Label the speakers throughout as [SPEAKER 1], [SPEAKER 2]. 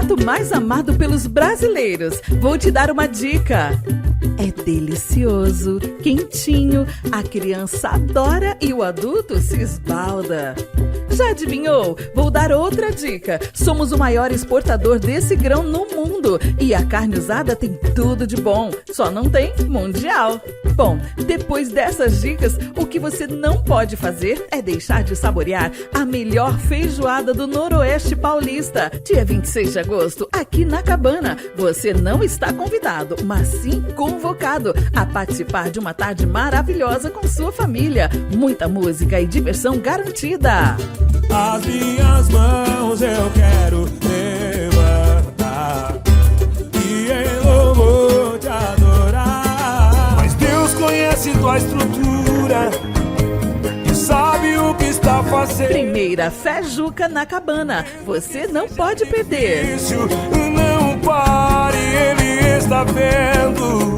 [SPEAKER 1] prato mais amado pelos brasileiros. Vou te dar uma dica. É delicioso, quentinho, a criança adora e o adulto se esbalda. Já adivinhou? Vou dar outra dica. Somos o maior exportador desse grão no mundo e a carne usada tem tudo de bom, só não tem mundial. Bom, depois dessas dicas, o que você não pode fazer é deixar de saborear a melhor feijoada do Noroeste Paulista. Dia 26 de agosto, aqui na Cabana. Você não está convidado, mas sim convocado a participar de uma tarde maravilhosa com sua família. Muita música e diversão garantida.
[SPEAKER 2] As minhas mãos eu quero levantar e em louvor te adorar. Mas Deus conhece tua estrutura e sabe o que está fazendo.
[SPEAKER 1] Primeira Fejuca na Cabana. Você não pode perder.
[SPEAKER 2] Não pare, Ele está vendo.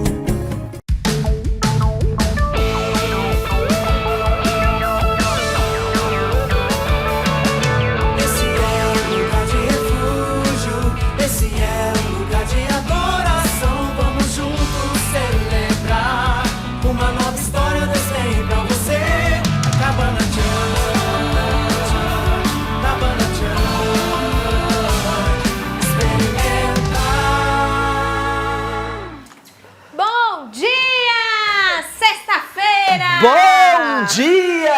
[SPEAKER 3] Bom dia!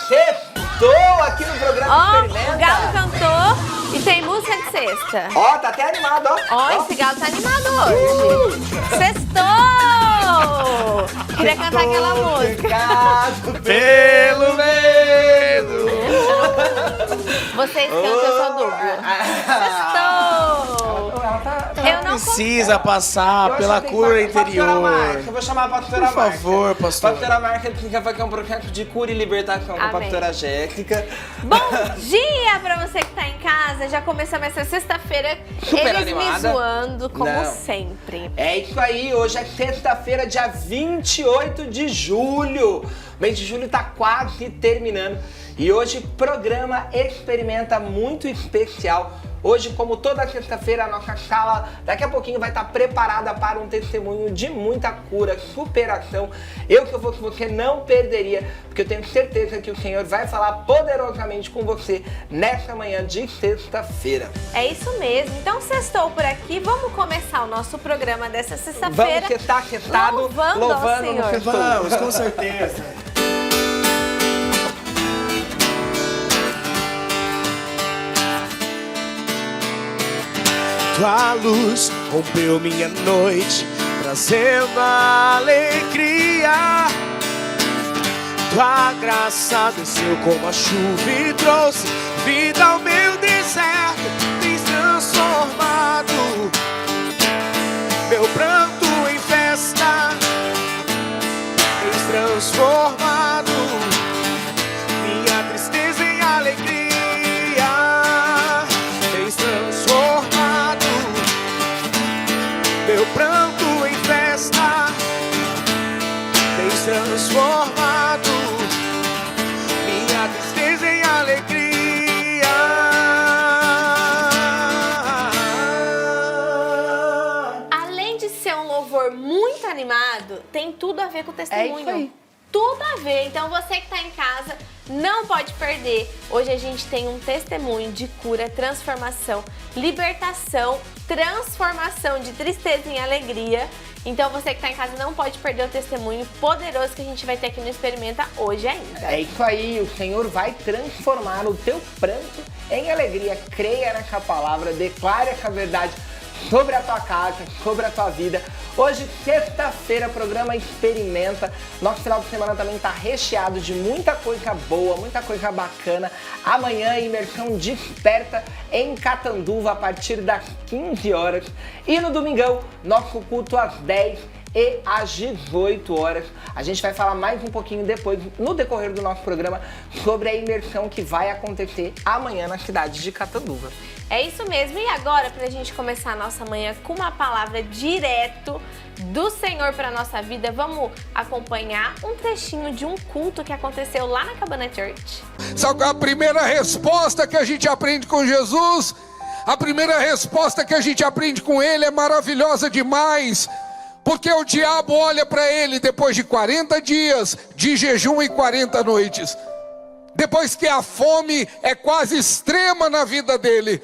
[SPEAKER 3] Sextou aqui no programa Experimenta.
[SPEAKER 4] O Galo cantou e tem música de sexta.
[SPEAKER 3] Ó, tá até animado, ó.
[SPEAKER 4] Esse Galo tá animado hoje. Sextou! Queria cantar aquela música.
[SPEAKER 3] Pelo medo!
[SPEAKER 4] Vocês cantam, eu sou duplo. Sextou! Eu não
[SPEAKER 5] precisa passar pela cura interior.
[SPEAKER 3] Eu vou chamar a pastora Marca.
[SPEAKER 5] Por favor, pastor.
[SPEAKER 3] Pastora Marca que vai fazer um projeto de cura e libertação com a pastora Jéssica.
[SPEAKER 4] Bom dia pra você que tá em casa. Já começamos essa sexta-feira.
[SPEAKER 3] Super
[SPEAKER 4] eles
[SPEAKER 3] animada.
[SPEAKER 4] me zoando, como sempre.
[SPEAKER 3] É isso aí, hoje é sexta-feira, dia 28 de julho. O mês de julho tá quase terminando. E hoje, programa Experimenta muito especial. Hoje, como toda sexta-feira, a nossa sala daqui a pouquinho vai estar preparada para um testemunho de muita cura, superação. Eu que você não perderia, porque eu tenho certeza que o Senhor vai falar poderosamente com você nessa manhã de sexta-feira.
[SPEAKER 4] É isso mesmo. Então, sextou por aqui. Vamos começar o nosso programa dessa sexta-feira.
[SPEAKER 3] Vamos sextado, louvando no sextou.
[SPEAKER 5] Vamos, com certeza. Tua luz rompeu minha noite, trazendo alegria. Tua graça desceu como a chuva e trouxe vida ao meu deserto. Tens transformado meu pranto em festa. Tens transformado minha tristeza em alegria. Tens transformado meu pranto em festa. Tens transformado minha tristeza em alegria.
[SPEAKER 4] Além de ser um louvor muito animado, tem tudo a ver com o testemunho.
[SPEAKER 3] É isso aí.
[SPEAKER 4] Tudo a ver. Então você que está em casa não pode perder. Hoje a gente tem um testemunho de cura, transformação, libertação, transformação de tristeza em alegria. Então você que está em casa não pode perder o testemunho poderoso que a gente vai ter aqui no Experimenta hoje ainda.
[SPEAKER 3] É isso aí, o Senhor vai transformar o teu pranto em alegria. Creia nessa palavra, declare essa verdade sobre a tua casa, sobre a tua vida. Hoje, sexta-feira, programa Experimenta. Nosso final de semana também está recheado de muita coisa boa, muita coisa bacana. Amanhã, imersão Desperta em Catanduva a partir das 15 horas. E no domingão, nosso culto às 10 e às 18 horas. A gente vai falar mais um pouquinho depois, no decorrer do nosso programa, sobre a imersão que vai acontecer amanhã na cidade de Catanduva.
[SPEAKER 4] É isso mesmo. E agora, pra gente começar a nossa manhã com uma palavra direto do Senhor para nossa vida, vamos acompanhar um trechinho de um culto que aconteceu lá na Cabana Church.
[SPEAKER 6] Sabe qual é a primeira resposta que a gente aprende com Jesus? A primeira resposta que a gente aprende com ele é maravilhosa demais. Porque o diabo olha para ele depois de 40 dias de jejum e 40 noites. Depois que a fome é quase extrema na vida dele.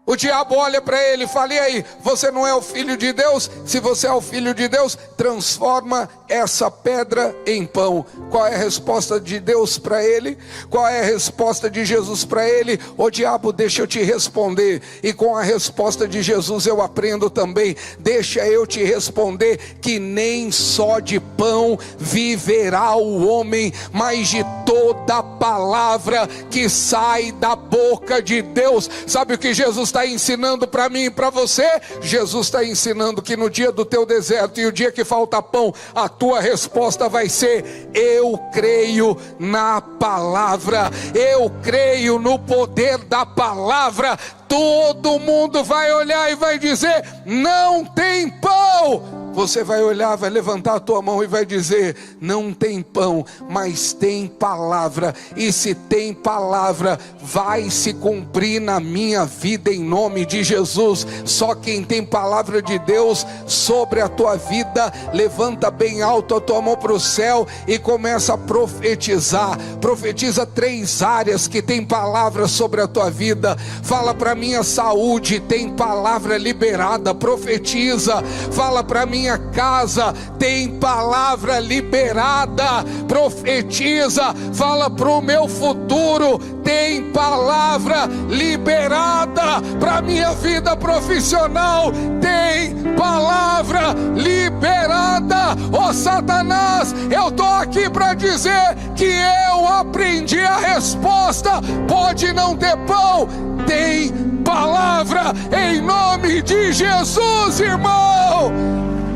[SPEAKER 6] O diabo olha para ele e fala: e aí, você não é o filho de Deus? Se você é o filho de Deus, transforma essa pedra em pão. Qual é a resposta de Deus para ele? Qual é a resposta de Jesus para ele? Ô diabo, deixa eu te responder. E com a resposta de Jesus eu aprendo também. Deixa eu te responder que nem só de pão viverá o homem, mas de toda palavra que sai da boca de Deus. Sabe o que Jesus está ensinando para mim e para você? Jesus está ensinando que no dia do teu deserto e o dia que falta pão, a tua resposta vai ser: eu creio na palavra, eu creio no poder da palavra. Todo mundo vai olhar e vai dizer: não tem pão. Você vai olhar, vai levantar a tua mão e vai dizer: não tem pão, mas tem palavra. E se tem palavra, vai se cumprir na minha vida em nome de Jesus. Só quem tem palavra de Deus sobre a tua vida, levanta bem alto a tua mão para o céu e começa a profetizar. Profetiza 3 áreas que tem palavra sobre a tua vida. Fala para minha saúde, tem palavra liberada, profetiza. Fala para minha casa, tem palavra liberada, profetiza. Fala para o meu futuro, tem palavra liberada. Para minha vida profissional, tem palavra liberada. Ô Satanás, eu tô aqui para dizer que eu aprendi a resposta. Pode não ter pão, tem palavra em nome de Jesus, irmão.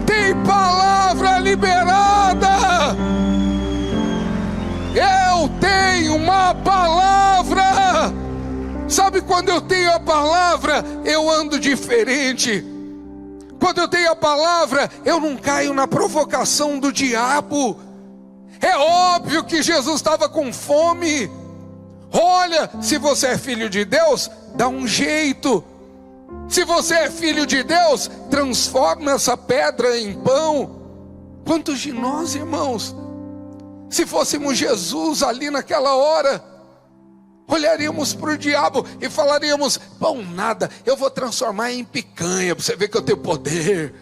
[SPEAKER 6] Tem palavra liberada. Eu tenho uma palavra. Sabe, quando eu tenho a palavra, eu ando diferente. Quando eu tenho a palavra, eu não caio na provocação do diabo. É óbvio que Jesus estava com fome. Olha, se você é filho de Deus, dá um jeito. Se você é filho de Deus, transforma essa pedra em pão. Quantos de nós, irmãos, se fôssemos Jesus ali naquela hora, olharíamos para o diabo e falaríamos: pão nada, eu vou transformar em picanha, para você ver que eu tenho poder.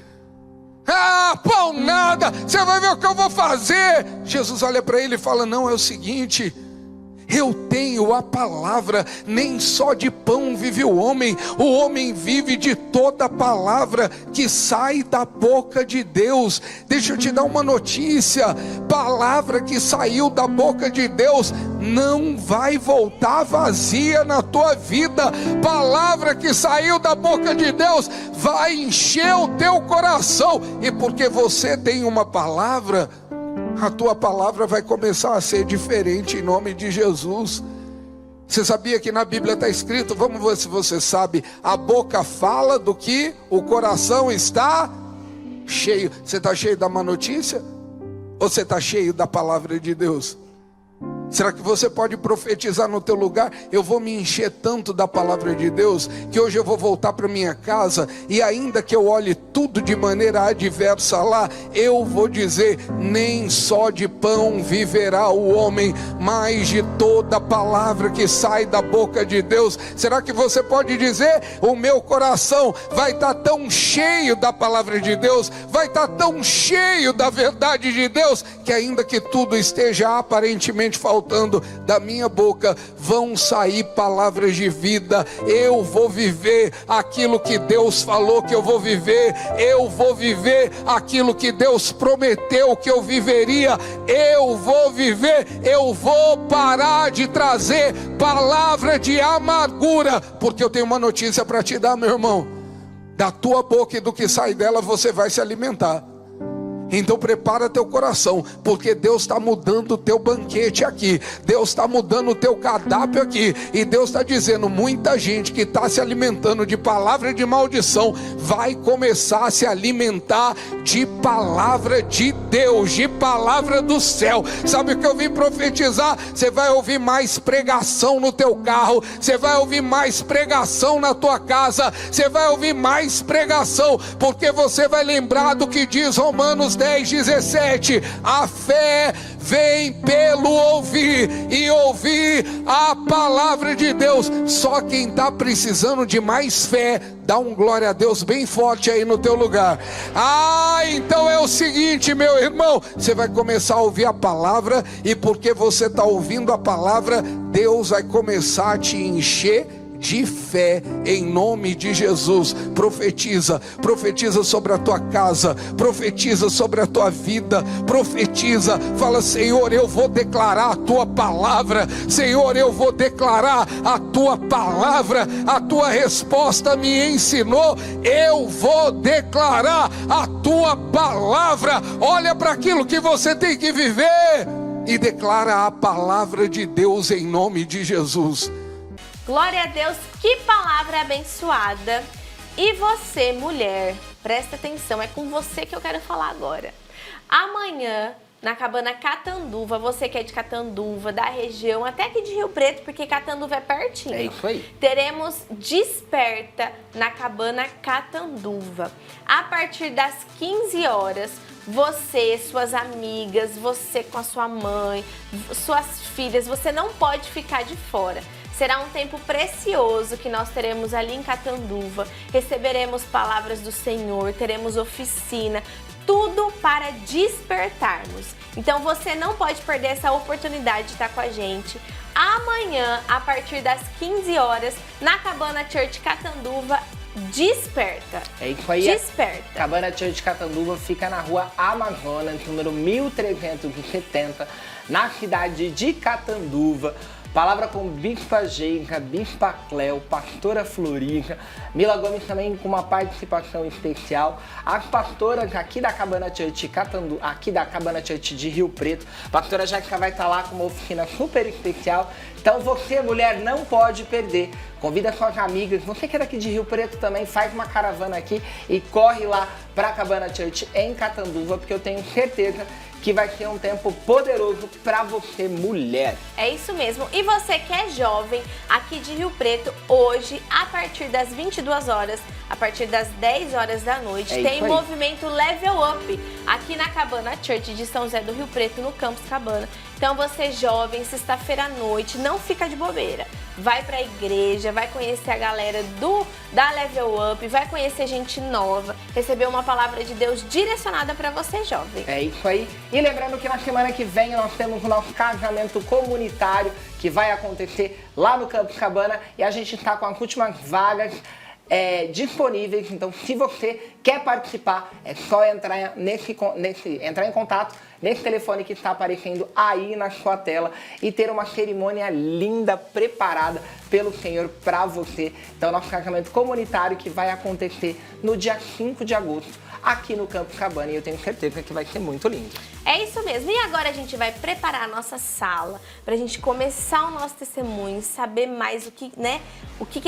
[SPEAKER 6] Ah, pão nada, você vai ver o que eu vou fazer. Jesus olha para ele e fala: não, é o seguinte, eu tenho a palavra. Nem só de pão vive o homem vive de toda palavra que sai da boca de Deus. Deixa eu te dar uma notícia: palavra que saiu da boca de Deus não vai voltar vazia na tua vida. Palavra que saiu da boca de Deus vai encher o teu coração. E porque você tem uma palavra, a tua palavra vai começar a ser diferente em nome de Jesus. Você sabia que na Bíblia está escrito, vamos ver se você sabe, a boca fala do que o coração está cheio. Você está cheio da má notícia? Ou você está cheio da palavra de Deus? Será que você pode profetizar no teu lugar? Eu vou me encher tanto da palavra de Deus, que hoje eu vou voltar para minha casa, e ainda que eu olhe tudo de maneira adversa lá, eu vou dizer: nem só de pão viverá o homem, mas de toda palavra que sai da boca de Deus. Será que você pode dizer: o meu coração vai estar tão cheio da palavra de Deus, vai estar tão cheio da verdade de Deus, que ainda que tudo esteja aparentemente faltando da minha boca, vão sair palavras de vida. Eu vou viver aquilo que Deus falou que eu vou viver. Eu vou viver aquilo que Deus prometeu que eu viveria. Eu vou viver. Eu vou parar de trazer palavra de amargura, porque eu tenho uma notícia para te dar, meu irmão: da tua boca e do que sai dela você vai se alimentar. Então prepara teu coração, porque Deus está mudando o teu banquete aqui, Deus está mudando o teu cardápio aqui, e Deus está dizendo, muita gente que está se alimentando de palavra de maldição, vai começar a se alimentar de palavra de Deus, de palavra do céu. Sabe o que eu vim profetizar? Você vai ouvir mais pregação no teu carro, você vai ouvir mais pregação na tua casa, você vai ouvir mais pregação, porque você vai lembrar do que diz Romanos 10:17, a fé vem pelo ouvir, e ouvir a palavra de Deus. Só quem está precisando de mais fé, dá um glória a Deus bem forte aí no teu lugar. Então é o seguinte, meu irmão, você vai começar a ouvir a palavra, e porque você está ouvindo a palavra, Deus vai começar a te encher de fé, em nome de Jesus. Profetiza sobre a tua casa, profetiza sobre a tua vida, profetiza, fala, Senhor, eu vou declarar a tua palavra, Senhor, eu vou declarar a tua palavra, a tua resposta me ensinou, eu vou declarar a tua palavra. Olha para aquilo que você tem que viver e declara a palavra de Deus em nome de Jesus.
[SPEAKER 4] Glória a Deus, que palavra abençoada. E você, mulher, presta atenção, é com você que eu quero falar agora. Amanhã, na Cabana Catanduva, você que é de Catanduva, da região, até aqui de Rio Preto, porque Catanduva é pertinho.
[SPEAKER 3] É isso aí.
[SPEAKER 4] Teremos Desperta na Cabana Catanduva. A partir das 15 horas, você, suas amigas, você com a sua mãe, suas filhas, você não pode ficar de fora. Será um tempo precioso que nós teremos ali em Catanduva. Receberemos palavras do Senhor, teremos oficina, tudo para despertarmos. Então você não pode perder essa oportunidade de estar com a gente. Amanhã, a partir das 15 horas, na Cabana Church Catanduva, Desperta.
[SPEAKER 3] É isso aí.
[SPEAKER 4] Desperta.
[SPEAKER 3] Cabana Church Catanduva fica na rua Amazonas, número 1370, na cidade de Catanduva. Palavra com Bispa Geica, Bispa Cléo, Pastora Florinda, Mila Gomes também com uma participação especial. As pastoras aqui da Cabana Church aqui da Cabana Church de Rio Preto. A pastora Jéssica vai estar lá com uma oficina super especial. Então você, mulher, não pode perder. Convida suas amigas. Você que é daqui de Rio Preto também, faz uma caravana aqui e corre lá para a Cabana Church em Catanduva, porque eu tenho certeza que vai ser um tempo poderoso para você, mulher.
[SPEAKER 4] É isso mesmo. E você que é jovem, aqui de Rio Preto, hoje, a partir das 22 horas, a partir das 10 horas da noite, tem movimento Level Up aqui na Cabana Church de São José do Rio Preto, no Campus Cabana. Então você jovem, sexta-feira à noite, não fica de bobeira. Vai pra igreja, vai conhecer a galera da Level Up, vai conhecer gente nova, receber uma palavra de Deus direcionada para você, jovem.
[SPEAKER 3] É isso aí. E lembrando que na semana que vem nós temos o nosso casamento comunitário que vai acontecer lá no Campus Cabana, e a gente está com as últimas vagas disponíveis. Então, se você quer participar, é só entrar em contato nesse telefone que está aparecendo aí na sua tela e ter uma cerimônia linda preparada pelo Senhor para você. Então, nosso casamento comunitário que vai acontecer no dia 5 de agosto aqui no Campus Cabana, e eu tenho certeza que vai ser muito lindo.
[SPEAKER 4] É isso mesmo. E agora a gente vai preparar a nossa sala para a gente começar o nosso testemunho, saber mais o que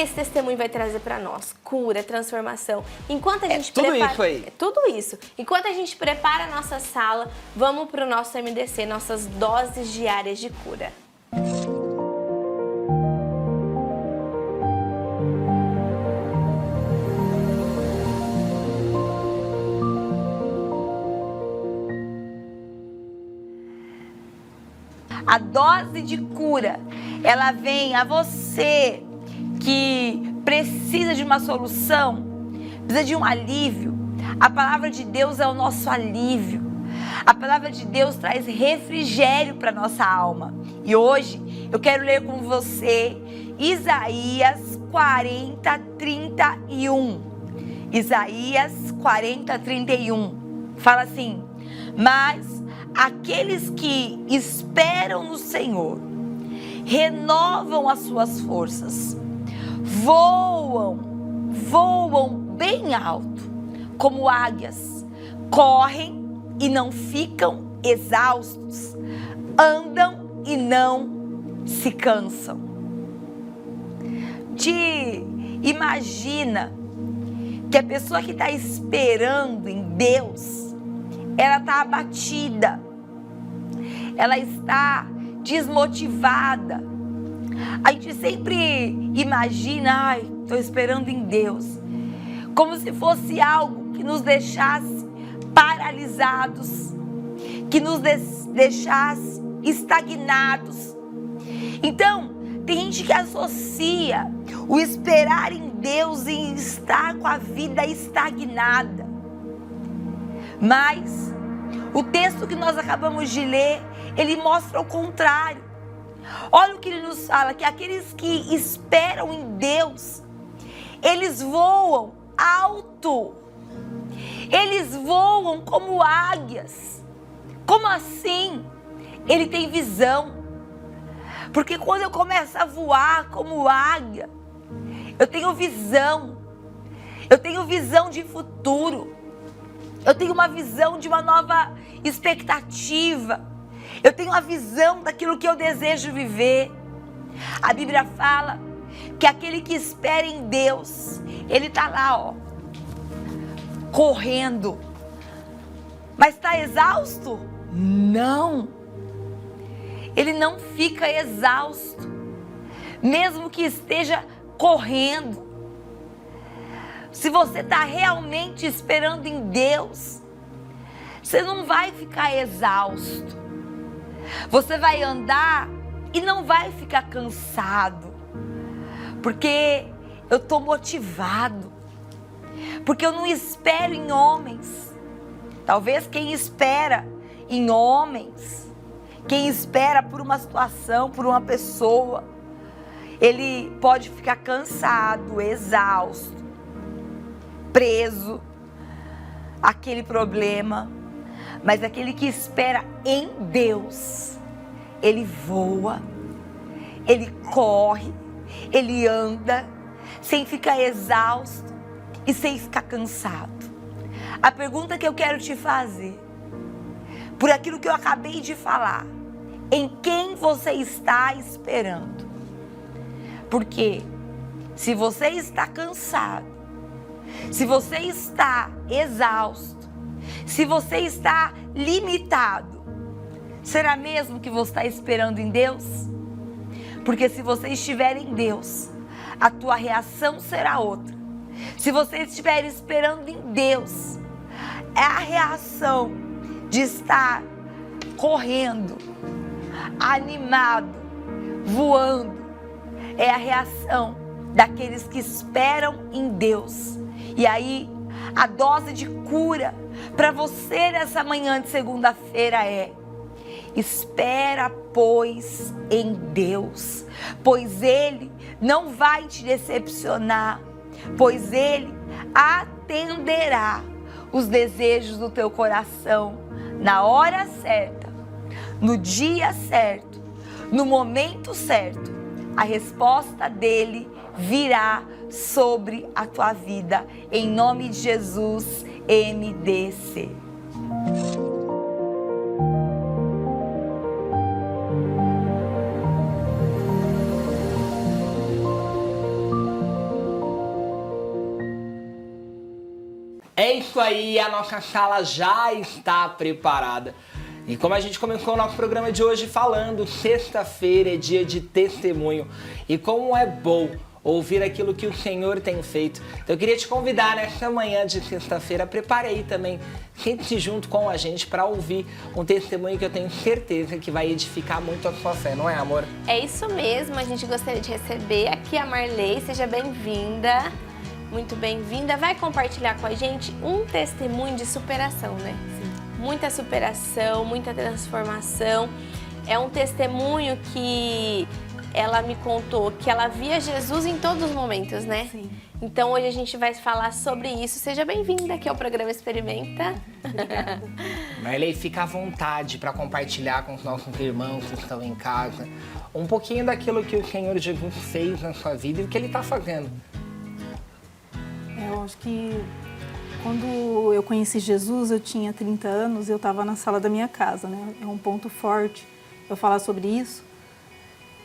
[SPEAKER 4] esse testemunho vai trazer para nós. Cura, transformação. Enquanto a gente
[SPEAKER 3] tudo isso aí.
[SPEAKER 4] É tudo isso. Enquanto a gente prepara a nossa sala, vamos para o nosso MDC, nossas doses diárias de cura.
[SPEAKER 7] A dose de cura, ela vem a você que precisa de uma solução, precisa de um alívio. A palavra de Deus é o nosso alívio. A palavra de Deus traz refrigério para nossa alma. E hoje eu quero ler com você Isaías 40:31. Isaías 40:31. Fala assim: mas aqueles que esperam no Senhor renovam as suas forças, voam bem alto, como águias, correm e não ficam exaustos, andam e não se cansam. Imagina que a pessoa que está esperando em Deus, ela está abatida, ela está desmotivada. A gente sempre imagina, estou esperando em Deus, como se fosse algo que nos deixasse paralisados, que nos deixasse estagnados. Então, tem gente que associa o esperar em Deus em estar com a vida estagnada. Mas o texto que nós acabamos de ler, ele mostra o contrário. Olha o que ele nos fala, que aqueles que esperam em Deus, eles voam alto. Eles voam como águias. Como assim? Ele tem visão. Porque quando eu começo a voar como águia, eu tenho visão. Eu tenho visão de futuro. Eu tenho uma visão de uma nova expectativa. Eu tenho a visão daquilo que eu desejo viver. A Bíblia fala que aquele que espera em Deus, ele está lá, correndo. Mas está exausto? Não. Ele não fica exausto, mesmo que esteja correndo. Se você está realmente esperando em Deus, você não vai ficar exausto. Você vai andar e não vai ficar cansado, porque eu estou motivado, porque eu não espero em homens. Talvez quem espera em homens, quem espera por uma situação, por uma pessoa, ele pode ficar cansado, exausto, preso àquele problema. Mas aquele que espera em Deus, ele voa, ele corre, ele anda, sem ficar exausto e sem ficar cansado. A pergunta que eu quero te fazer, por aquilo que eu acabei de falar, em quem você está esperando? Porque se você está cansado, se você está exausto, se você está limitado, será mesmo que você está esperando em Deus? Porque se você estiver em Deus, a tua reação será outra. Se você estiver esperando em Deus, é a reação de estar correndo, animado, voando. É a reação daqueles que esperam em Deus. E aí, a dose de cura para você nessa manhã de segunda-feira é: espera, pois, em Deus, pois Ele não vai te decepcionar, pois Ele atenderá os desejos do teu coração na hora certa, no dia certo, no momento certo. A resposta dele virá sobre a tua vida, em nome de Jesus, MDC.
[SPEAKER 3] É isso aí, a nossa sala já está preparada. E como a gente começou o nosso programa de hoje falando, sexta-feira é dia de testemunho. E como é bom ouvir aquilo que o Senhor tem feito. Então eu queria te convidar nessa manhã de sexta-feira, prepare aí também, sente-se junto com a gente para ouvir um testemunho que eu tenho certeza que vai edificar muito a sua fé, não é, amor?
[SPEAKER 4] É isso mesmo, a gente gostaria de receber aqui a Marley, seja bem-vinda. Muito bem-vinda. Vai compartilhar com a gente um testemunho de superação, né? Sim. Muita superação, muita transformação. É um testemunho que ela me contou que ela via Jesus em todos os momentos, né? Sim. Então hoje a gente vai falar sobre isso. Seja bem-vinda aqui ao programa Experimenta.
[SPEAKER 3] Marley, fica à vontade para compartilhar com os nossos irmãos que estão em casa um pouquinho daquilo que o Senhor Jesus fez na sua vida e o que Ele está fazendo.
[SPEAKER 8] Eu acho que Quando eu conheci Jesus, eu tinha 30 anos, eu estava na sala da minha casa, né? É um ponto forte eu falar sobre isso,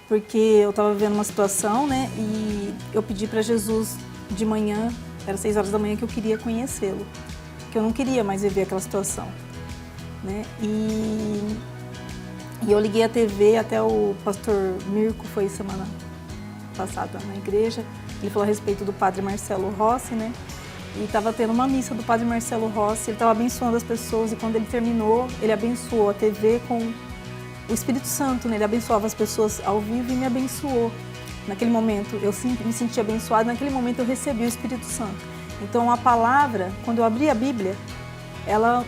[SPEAKER 8] porque eu estava vivendo uma situação, né? E eu pedi para Jesus de manhã, era 6 horas da manhã, que eu queria conhecê-lo, que eu não queria mais viver aquela situação, né? E eu liguei a TV, até o pastor Mirko foi semana passada na igreja, ele falou a respeito do padre Marcelo Rossi, né? E estava tendo uma missa do padre Marcelo Rossi, ele estava abençoando as pessoas, e quando ele terminou, ele abençoou a TV com o Espírito Santo, né? Ele abençoava as pessoas ao vivo e me abençoou. Naquele momento, eu me senti abençoada, naquele momento eu recebi o Espírito Santo. Então a palavra, quando eu abri a Bíblia, ela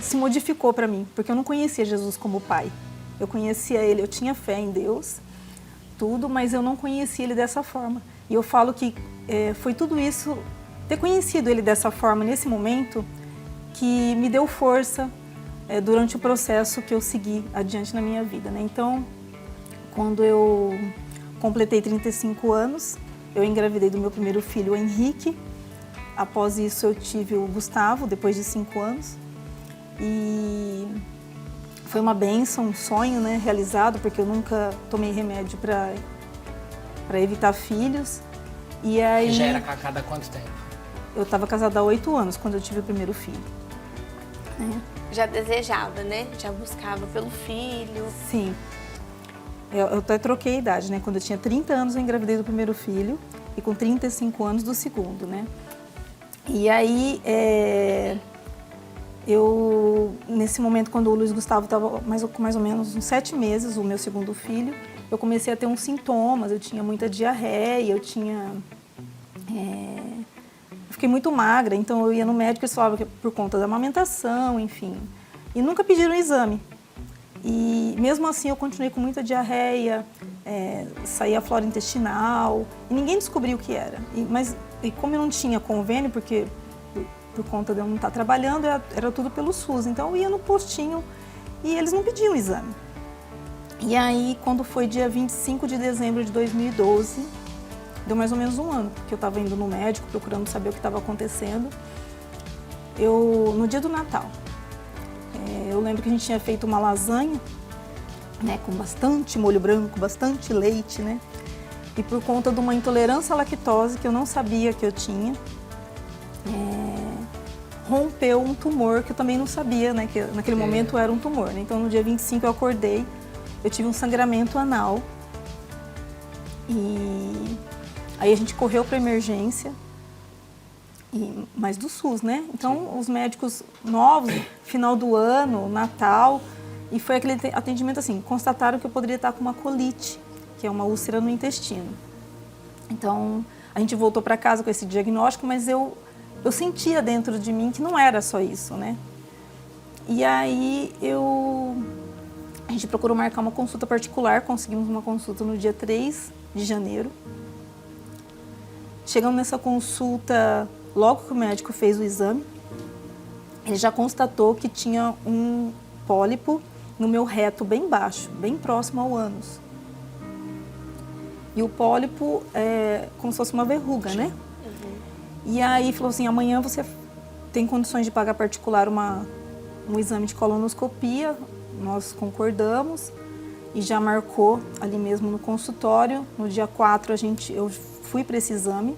[SPEAKER 8] se modificou para mim, porque eu não conhecia Jesus como Pai. Eu conhecia Ele, eu tinha fé em Deus, tudo, mas eu não conhecia Ele dessa forma. E eu falo que foi tudo isso, ter conhecido Ele dessa forma, nesse momento, que me deu força durante o processo que eu segui adiante na minha vida, né? Então, quando eu completei 35 anos, eu engravidei do meu primeiro filho, o Henrique. Após isso, eu tive o Gustavo, depois de 5 anos. E foi uma bênção, um sonho, né, realizado, porque eu nunca tomei remédio para evitar filhos. E aí,
[SPEAKER 3] já era casada há quanto tempo?
[SPEAKER 8] Eu estava casada há 8 anos quando eu tive o primeiro filho.
[SPEAKER 4] Já desejava, né? Já buscava pelo filho.
[SPEAKER 8] Sim. Eu até troquei a idade, né? Quando eu tinha 30 anos eu engravidei do primeiro filho e com 35 anos do segundo, né? E aí, nesse momento, quando o Luiz Gustavo estava com mais ou menos uns 7 meses, o meu segundo filho, eu comecei a ter uns sintomas, eu tinha muita diarreia, eu fiquei muito magra, então eu ia no médico e eles falavam que por conta da amamentação, enfim. E nunca pediram exame. E mesmo assim eu continuei com muita diarreia, saía flora intestinal, e ninguém descobriu o que era. Mas como eu não tinha convênio, porque por conta de eu não estar trabalhando, era tudo pelo SUS. Então eu ia no postinho e eles não pediam exame. E aí, quando foi dia 25 de dezembro de 2012, deu mais ou menos um ano, porque eu estava indo no médico, procurando saber o que estava acontecendo. No dia do Natal, eu lembro que a gente tinha feito uma lasanha, né, com bastante molho branco, bastante leite, né? E por conta de uma intolerância à lactose, que eu não sabia que eu tinha, rompeu um tumor que eu também não sabia, né? Que naquele momento era um tumor, né? Então, no dia 25 eu acordei, eu tive um sangramento anal. E aí a gente correu para emergência, mas do SUS, né? Então, os médicos novos, final do ano, Natal, e foi aquele atendimento assim, constataram que eu poderia estar com uma colite, que é uma úlcera no intestino. Então, a gente voltou para casa com esse diagnóstico, mas eu sentia dentro de mim que não era só isso, né? E aí a gente procurou marcar uma consulta particular, conseguimos uma consulta no dia 3 de janeiro. Chegamos nessa consulta, logo que o médico fez o exame, ele já constatou que tinha um pólipo no meu reto bem baixo, bem próximo ao ânus. E o pólipo é como se fosse uma verruga, né? E aí falou assim, amanhã você tem condições de pagar particular um exame de colonoscopia. Nós concordamos e já marcou ali mesmo no consultório. No dia 4 eu fui para esse exame.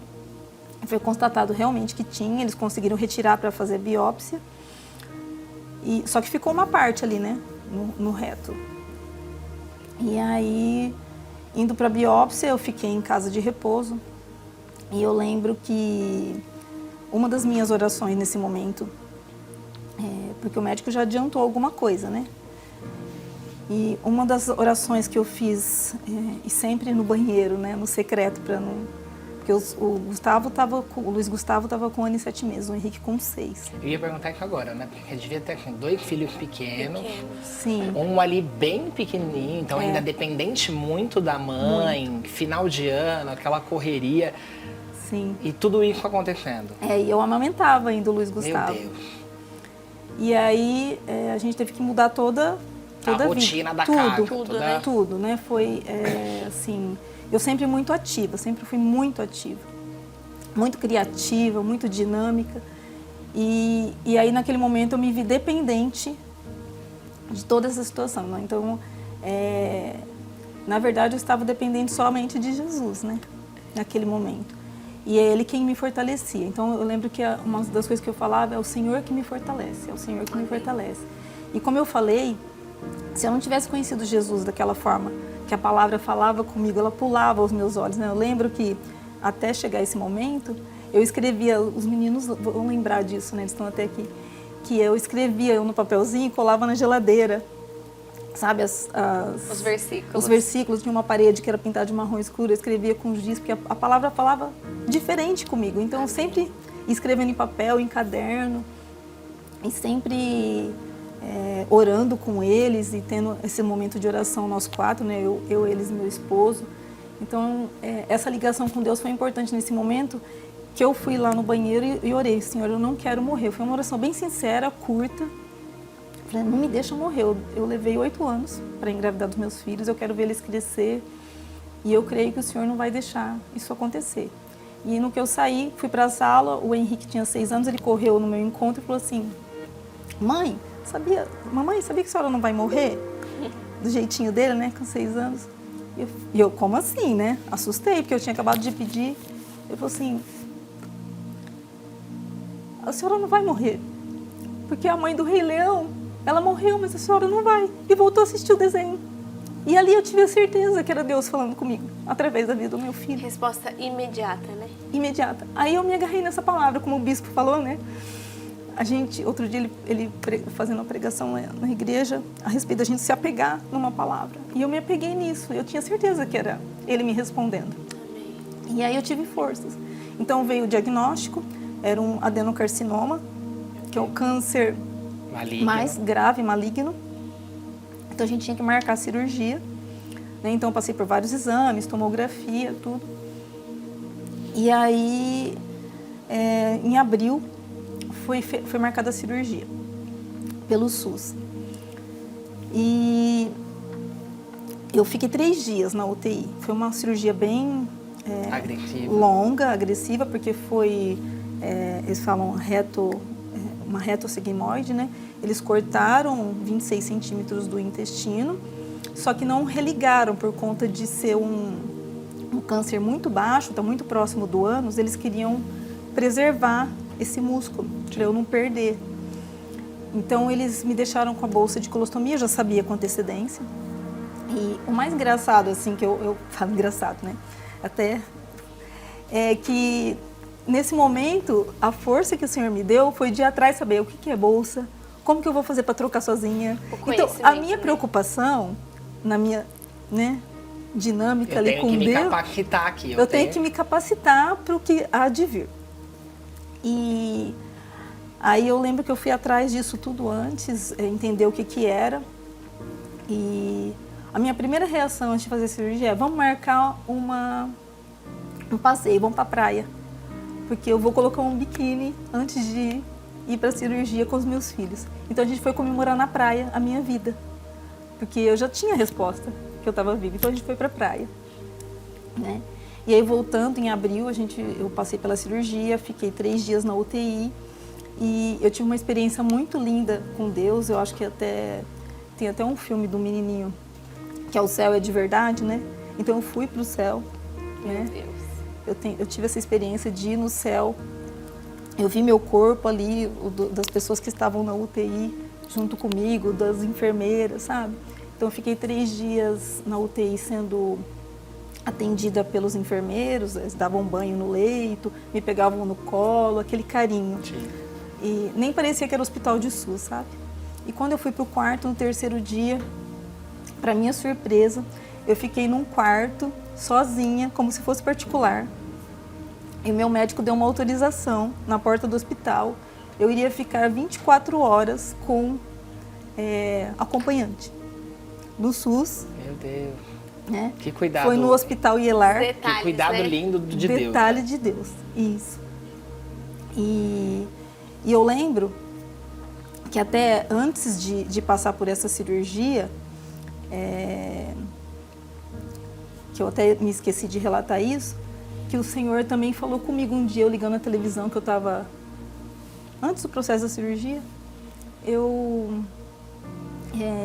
[SPEAKER 8] Foi constatado realmente que tinha, eles conseguiram retirar para fazer biópsia. Só que ficou uma parte ali, né, no reto. E aí, indo para a biópsia, eu fiquei em casa de repouso. E eu lembro que uma das minhas orações nesse momento, porque o médico já adiantou alguma coisa, né? E uma das orações que eu fiz, e sempre no banheiro, né, no secreto, para não... Porque o Luiz Gustavo estava com 1 ano e 7 meses, o Henrique com 6.
[SPEAKER 3] Eu ia perguntar isso agora, né? Porque devia ter 2 filhos pequenos.
[SPEAKER 8] Sim.
[SPEAKER 3] Um ali bem pequenininho, então ainda dependente muito da mãe, muito. Final de ano, aquela correria.
[SPEAKER 8] Sim.
[SPEAKER 3] E tudo isso acontecendo.
[SPEAKER 8] E eu amamentava ainda o Luiz Gustavo.
[SPEAKER 3] Meu Deus.
[SPEAKER 8] E aí a gente teve que mudar toda
[SPEAKER 3] a rotina da casa.
[SPEAKER 8] Tudo, né? Foi assim... Eu sempre muito ativa, sempre fui muito ativa. muito criativa, muito dinâmica. E aí, naquele momento, eu me vi dependente de toda essa situação, né? Então, na verdade, eu estava dependente somente de Jesus, né? Naquele momento. E é Ele quem me fortalecia. Então, eu lembro que uma das coisas que eu falava é o Senhor que me fortalece, é o Senhor que me fortalece. E como eu falei, se eu não tivesse conhecido Jesus daquela forma, que a palavra falava comigo, ela pulava aos meus olhos, né? Eu lembro que, até chegar esse momento, eu escrevia, os meninos vão lembrar disso, né? Eles estão até aqui, que eu escrevia no papelzinho e colava na geladeira, sabe?
[SPEAKER 4] Os versículos.
[SPEAKER 8] Os versículos, tinha uma parede que era pintada de marrom escuro, eu escrevia com giz, porque a palavra falava diferente comigo. Então, eu sempre escrevendo em papel, em caderno, e sempre orando com eles e tendo esse momento de oração nós quatro, né? Eu, eles e meu esposo. Então, essa ligação com Deus foi importante nesse momento, que eu fui lá no banheiro e orei: Senhor, eu não quero morrer. Foi uma oração bem sincera, curta. Falei: não me deixa morrer. Eu levei 8 anos para engravidar dos meus filhos, eu quero ver eles crescer e eu creio que o Senhor não vai deixar isso acontecer. E no que eu saí, fui para a sala, o Henrique tinha 6 anos, ele correu no meu encontro e falou assim: mamãe, sabia que a senhora não vai morrer? Do jeitinho dele, né, com 6 anos. E eu, como assim, né? Assustei, porque eu tinha acabado de pedir. Ele falou assim: a senhora não vai morrer, porque a mãe do Rei Leão, ela morreu, mas a senhora não vai. E voltou a assistir o desenho. E ali eu tive a certeza que era Deus falando comigo, através da vida do meu filho.
[SPEAKER 4] Resposta imediata, né?
[SPEAKER 8] Imediata. Aí eu me agarrei nessa palavra, como o bispo falou, né? Outro dia, ele fazendo uma pregação na igreja, a respeito da gente se apegar numa palavra. E eu me apeguei nisso. Eu tinha certeza que era Ele me respondendo. Amém. E aí eu tive forças. Então veio o diagnóstico, era um adenocarcinoma, que é o câncer mais grave, maligno. Então a gente tinha que marcar a cirurgia, né? Então eu passei por vários exames, tomografia, tudo. E aí, em abril, foi marcada a cirurgia pelo SUS. E eu fiquei 3 dias na UTI. Foi uma cirurgia bem longa, agressiva, porque foi, eles falam uma retossigmoide, né? Eles cortaram 26 centímetros do intestino, só que não religaram por conta de ser um câncer muito baixo, está muito próximo do ânus. Eles queriam preservar esse músculo, para eu não perder. Então, eles me deixaram com a bolsa de colostomia, eu já sabia com antecedência. E o mais engraçado, assim, que eu falo engraçado, né? Até, é que nesse momento, a força que o Senhor me deu foi de ir atrás saber o que é bolsa, como que eu vou fazer para trocar sozinha. Então, a minha preocupação, na minha, né, dinâmica ali com Deus... Eu tenho que me
[SPEAKER 3] capacitar aqui.
[SPEAKER 8] Eu tenho que me capacitar para o que há de vir. E aí eu lembro que eu fui atrás disso tudo antes, entender o que era. E a minha primeira reação antes de fazer a cirurgia é: vamos marcar um passeio, vamos para a praia. Porque eu vou colocar um biquíni antes de ir para a cirurgia com os meus filhos. Então a gente foi comemorar na praia a minha vida. Porque eu já tinha a resposta que eu estava viva, então a gente foi para a praia, né? E aí, voltando em abril, eu passei pela cirurgia, fiquei 3 dias na UTI e eu tive uma experiência muito linda com Deus. Eu acho que tem até um filme do menininho, que é O Céu é de Verdade, né? Então eu fui para o céu, né? Meu Deus. Eu tive essa experiência de ir no céu. Eu vi meu corpo ali, das pessoas que estavam na UTI junto comigo, das enfermeiras, sabe? Então eu fiquei 3 dias na UTI sendo atendida pelos enfermeiros. Eles davam banho no leito, me pegavam no colo, aquele carinho. Sim. E nem parecia que era hospital de SUS, sabe? E quando eu fui para o quarto, no 3º dia, para minha surpresa, eu fiquei num quarto, sozinha, como se fosse particular. E o meu médico deu uma autorização na porta do hospital. Eu iria ficar 24 horas com acompanhante no SUS.
[SPEAKER 3] Meu Deus.
[SPEAKER 8] Né?
[SPEAKER 3] Que cuidado.
[SPEAKER 8] Foi no Hospital Ielar.
[SPEAKER 3] Detalhes, que cuidado, né? Lindo de Deus.
[SPEAKER 8] Detalhe de Deus, isso. E eu lembro que até antes de passar por essa cirurgia, que eu até me esqueci de relatar isso, que o Senhor também falou comigo um dia, eu ligando a televisão, que eu estava antes do processo da cirurgia, eu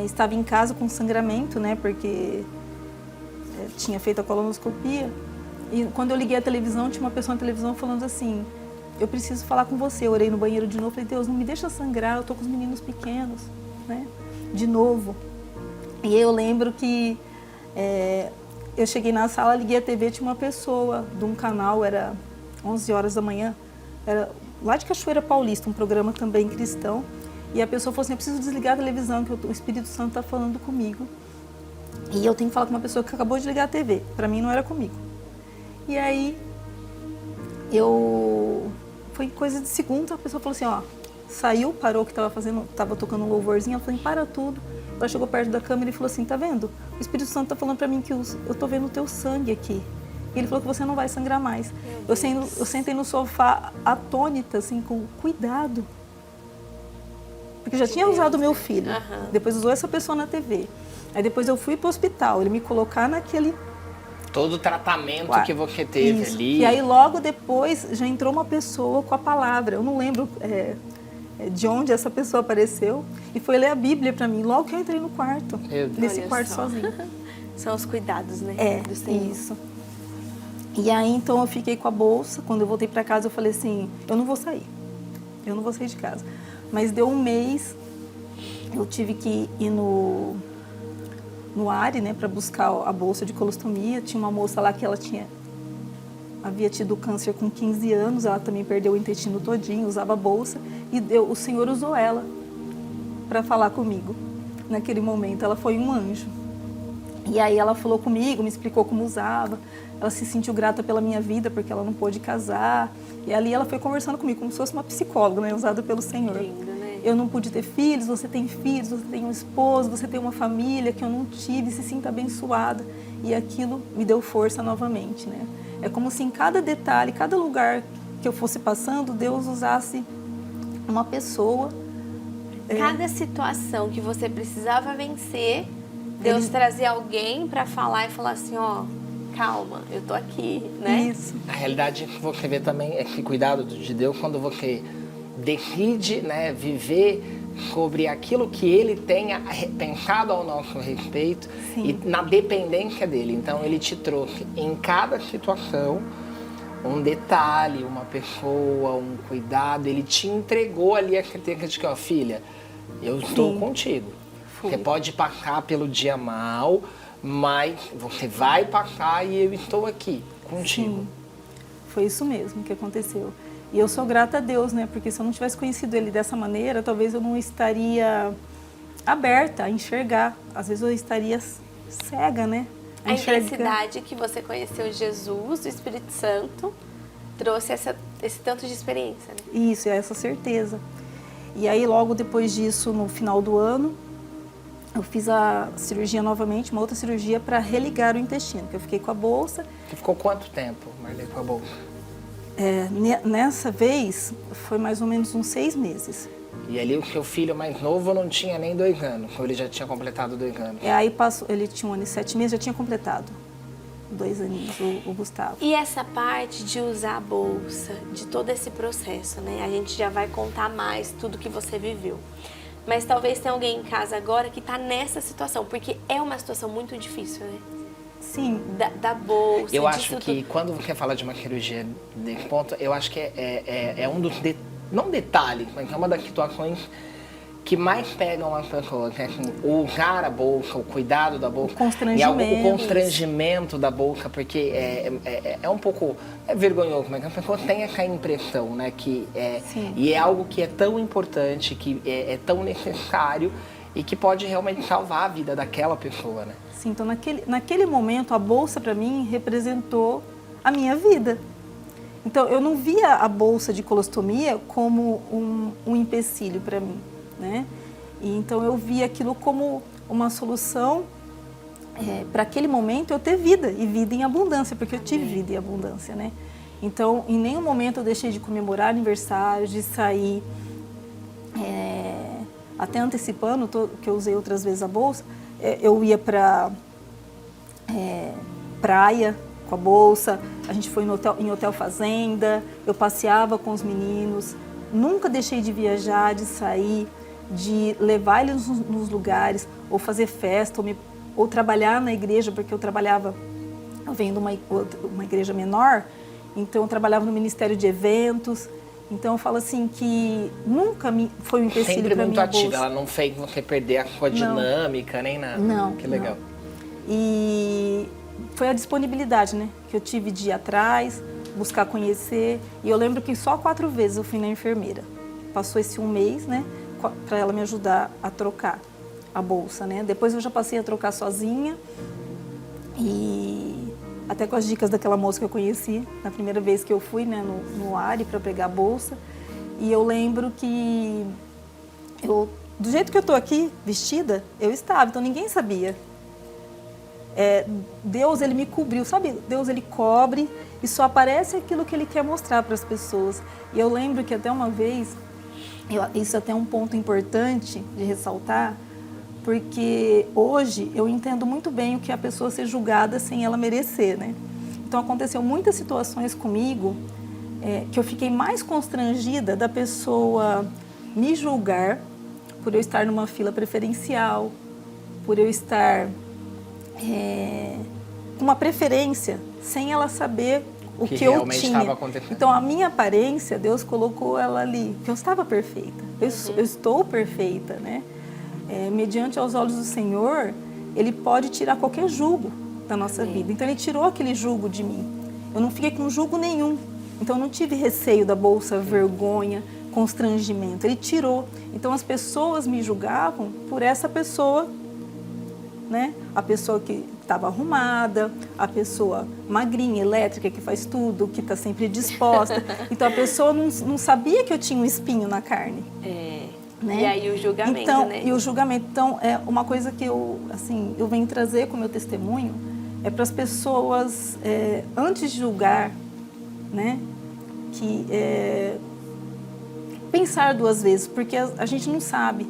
[SPEAKER 8] estava em casa com sangramento, né, porque tinha feito a colonoscopia, e quando eu liguei a televisão, tinha uma pessoa na televisão falando assim, eu preciso falar com você. Eu orei no banheiro de novo, falei, Deus, não me deixa sangrar, eu tô com os meninos pequenos, né, de novo. E eu lembro que eu cheguei na sala, liguei a TV, tinha uma pessoa de um canal, era 11 horas da manhã, era lá de Cachoeira Paulista, um programa também cristão, e a pessoa falou assim, eu preciso desligar a televisão, que o Espírito Santo está falando comigo. E eu tenho que falar com uma pessoa que acabou de ligar a TV, para mim não era comigo. E aí, foi coisa de segundo, a pessoa falou assim, ó, saiu, parou o que estava tocando um louvorzinho, ela falou assim, para tudo. Ela chegou perto da câmera e falou assim, tá vendo? O Espírito Santo tá falando para mim que eu tô vendo o teu sangue aqui. E ele falou que você não vai sangrar mais. Eu sentei no sofá atônita, assim, com cuidado. Porque eu já tinha usado o meu filho. Depois usou essa pessoa na TV. Aí depois eu fui pro hospital, ele me colocar naquele...
[SPEAKER 3] Todo o tratamento que você teve ali.
[SPEAKER 8] E aí logo depois já entrou uma pessoa com a palavra. Eu não lembro de onde essa pessoa apareceu. E foi ler a Bíblia para mim, logo que eu entrei no quarto. Nesse quarto sozinho.
[SPEAKER 4] São os cuidados, né? Do Senhor.
[SPEAKER 8] Isso. E aí então eu fiquei com a bolsa. Quando eu voltei para casa eu falei assim, eu não vou sair. Eu não vou sair de casa. Mas deu um mês, eu tive que ir no ARE, né, para buscar a bolsa de colostomia. Tinha uma moça lá que ela havia tido câncer com 15 anos, ela também perdeu o intestino todinho, usava bolsa, e o Senhor usou ela para falar comigo. Naquele momento, ela foi um anjo. E aí ela falou comigo, me explicou como usava, ela se sentiu grata pela minha vida, porque ela não pôde casar. E ali ela foi conversando comigo, como se fosse uma psicóloga, né, usada pelo Senhor.
[SPEAKER 4] Lindo, né?
[SPEAKER 8] Eu não pude ter filhos, você tem filhos, você tem um esposo, você tem uma família que eu não tive, se sinta abençoada. E aquilo me deu força novamente, né? É como se em cada detalhe, cada lugar que eu fosse passando, Deus usasse uma pessoa.
[SPEAKER 4] Cada situação que você precisava vencer, Deus trazia alguém para falar e falar assim, ó, calma, eu tô aqui, né?
[SPEAKER 8] Isso.
[SPEAKER 3] A realidade que você vê também é que cuidado de Deus quando você decide, né, viver sobre aquilo que Ele tenha pensado ao nosso respeito. Sim. E na dependência dEle. Então Ele te trouxe em cada situação um detalhe, uma pessoa, um cuidado. Ele te entregou ali a certeza de que, ó, filha, eu estou contigo. Você pode passar pelo dia mal, mas você vai passar e eu estou aqui contigo.
[SPEAKER 8] Sim. Foi isso mesmo que aconteceu. E eu sou grata a Deus, né? Porque se eu não tivesse conhecido Ele dessa maneira, talvez eu não estaria aberta a enxergar. Às vezes eu estaria cega, né?
[SPEAKER 4] A intensidade que você conheceu Jesus, o Espírito Santo, trouxe esse tanto de experiência, né?
[SPEAKER 8] Isso, essa certeza. E aí logo depois disso, no final do ano, eu fiz a cirurgia novamente, uma outra cirurgia para religar o intestino, que eu fiquei com a bolsa.
[SPEAKER 3] Você ficou quanto tempo, Marley, com a bolsa?
[SPEAKER 8] Nessa vez, foi mais ou menos uns 6 meses.
[SPEAKER 3] E ali o seu filho mais novo não tinha nem 2 anos, ou ele já tinha completado 2 anos?
[SPEAKER 8] Aí passou, ele tinha 1 ano e 7 meses, já tinha completado 2 aninhos, o Gustavo.
[SPEAKER 4] E essa parte de usar a bolsa, de todo esse processo, né? A gente já vai contar mais tudo que você viveu. Mas talvez tenha alguém em casa agora que está nessa situação, porque é uma situação muito difícil, né?
[SPEAKER 8] Sim.
[SPEAKER 4] Da bolsa.
[SPEAKER 3] Eu acho que quando você fala de uma cirurgia desse ponto, eu acho que é um dos, não detalhes, mas é uma das situações que mais pegam as pessoas, né? Assim, o usar a bolsa, o cuidado da bolsa.
[SPEAKER 8] O
[SPEAKER 3] constrangimento da bolsa, porque é um pouco vergonhoso, mas a pessoa tem essa impressão, né? E é algo que é tão importante, que é tão necessário e que pode realmente salvar a vida daquela pessoa, né?
[SPEAKER 8] Sim, então naquele momento a bolsa para mim representou a minha vida. Então eu não via a bolsa de colostomia como um empecilho para mim, né? E então eu via aquilo como uma solução para aquele momento eu ter vida, e vida em abundância, porque eu tive vida em abundância, né? Então em nenhum momento eu deixei de comemorar aniversários, de sair, até antecipando, que eu usei outras vezes a bolsa, eu ia para praia com a bolsa, a gente foi em hotel fazenda, eu passeava com os meninos, nunca deixei de viajar, de sair, de levar eles nos lugares, ou fazer festa, ou trabalhar na igreja, porque eu trabalhava, eu venho de uma igreja menor, então eu trabalhava no Ministério de Eventos. Então eu falo assim que nunca foi um empecilho para mim.
[SPEAKER 3] Sempre muito ativa, ela não fez você perder a dinâmica, nem nada.
[SPEAKER 8] Não.
[SPEAKER 3] Que legal.
[SPEAKER 8] Não. E foi a disponibilidade, né, que eu tive de ir atrás, buscar conhecer. E eu lembro que só 4 vezes eu fui na enfermeira. Passou esse 1 mês, né, para ela me ajudar a trocar a bolsa, né. Depois eu já passei a trocar sozinha e até com as dicas daquela moça que eu conheci na primeira vez que eu fui, né, no ARI para pegar a bolsa. E eu lembro que do jeito que eu tô aqui vestida, eu estava, então ninguém sabia. Deus, ele me cobriu, sabe? Deus, ele cobre e só aparece aquilo que ele quer mostrar para as pessoas. E eu lembro que até uma vez, isso é até um ponto importante de ressaltar, porque hoje eu entendo muito bem o que é a pessoa ser julgada sem ela merecer, né? Então aconteceu muitas situações comigo que eu fiquei mais constrangida da pessoa me julgar por eu estar numa fila preferencial, por eu estar com uma preferência sem ela saber o que eu tinha. Então a minha aparência, Deus colocou ela ali, que eu estava perfeita, eu estou perfeita, né? Mediante aos olhos do Senhor, Ele pode tirar qualquer jugo da nossa vida. Então Ele tirou aquele jugo de mim. Eu não fiquei com jugo nenhum. Então eu não tive receio da bolsa, vergonha, constrangimento. Ele tirou. Então as pessoas me julgavam por essa pessoa, né? A pessoa que estava arrumada, a pessoa magrinha, elétrica, que faz tudo, que está sempre disposta. Então a pessoa não sabia que eu tinha um espinho na carne. Né?
[SPEAKER 4] E aí o julgamento,
[SPEAKER 8] então,
[SPEAKER 4] né?
[SPEAKER 8] E o julgamento. Então, é uma coisa que eu venho trazer como meu testemunho, para as pessoas, antes de julgar, né, que pensar 2 vezes, porque a gente não sabe.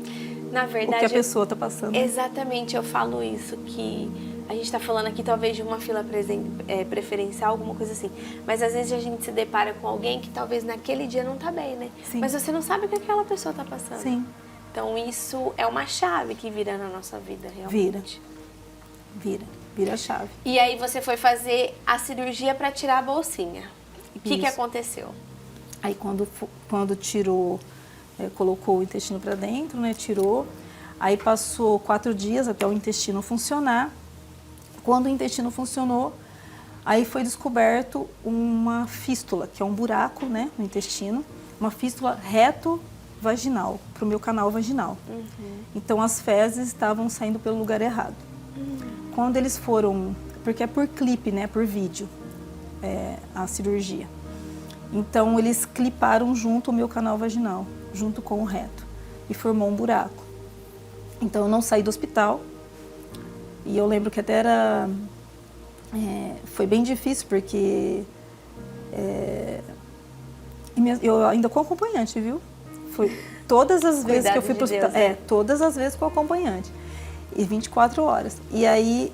[SPEAKER 4] Na verdade,
[SPEAKER 8] o que a pessoa está passando.
[SPEAKER 4] Exatamente, eu falo isso, que a gente está falando aqui talvez de uma fila preferencial, alguma coisa assim. Mas às vezes a gente se depara com alguém que talvez naquele dia não está bem, né?
[SPEAKER 8] Sim.
[SPEAKER 4] Mas você não sabe o que aquela pessoa está passando.
[SPEAKER 8] Sim.
[SPEAKER 4] Então isso é uma chave que vira na nossa vida, realmente.
[SPEAKER 8] Vira a chave.
[SPEAKER 4] E aí você foi fazer a cirurgia para tirar a bolsinha. O que aconteceu?
[SPEAKER 8] Aí quando tirou, colocou o intestino para dentro, né? Tirou. Aí passou 4 dias até o intestino funcionar. Quando o intestino funcionou, aí foi descoberto uma fístula, que é um buraco, né, no intestino, uma fístula reto-vaginal, para o meu canal vaginal. Então as fezes estavam saindo pelo lugar errado. Quando eles foram, porque é por clipe, né, por vídeo, a cirurgia. Então eles cliparam junto o meu canal vaginal, junto com o reto, e formou um buraco. Então eu não saí do hospital. E eu lembro que até foi bem difícil, porque eu ainda com acompanhante, viu? Foi todas as vezes que eu fui para o hospital. Todas as vezes com acompanhante. E 24 horas. E aí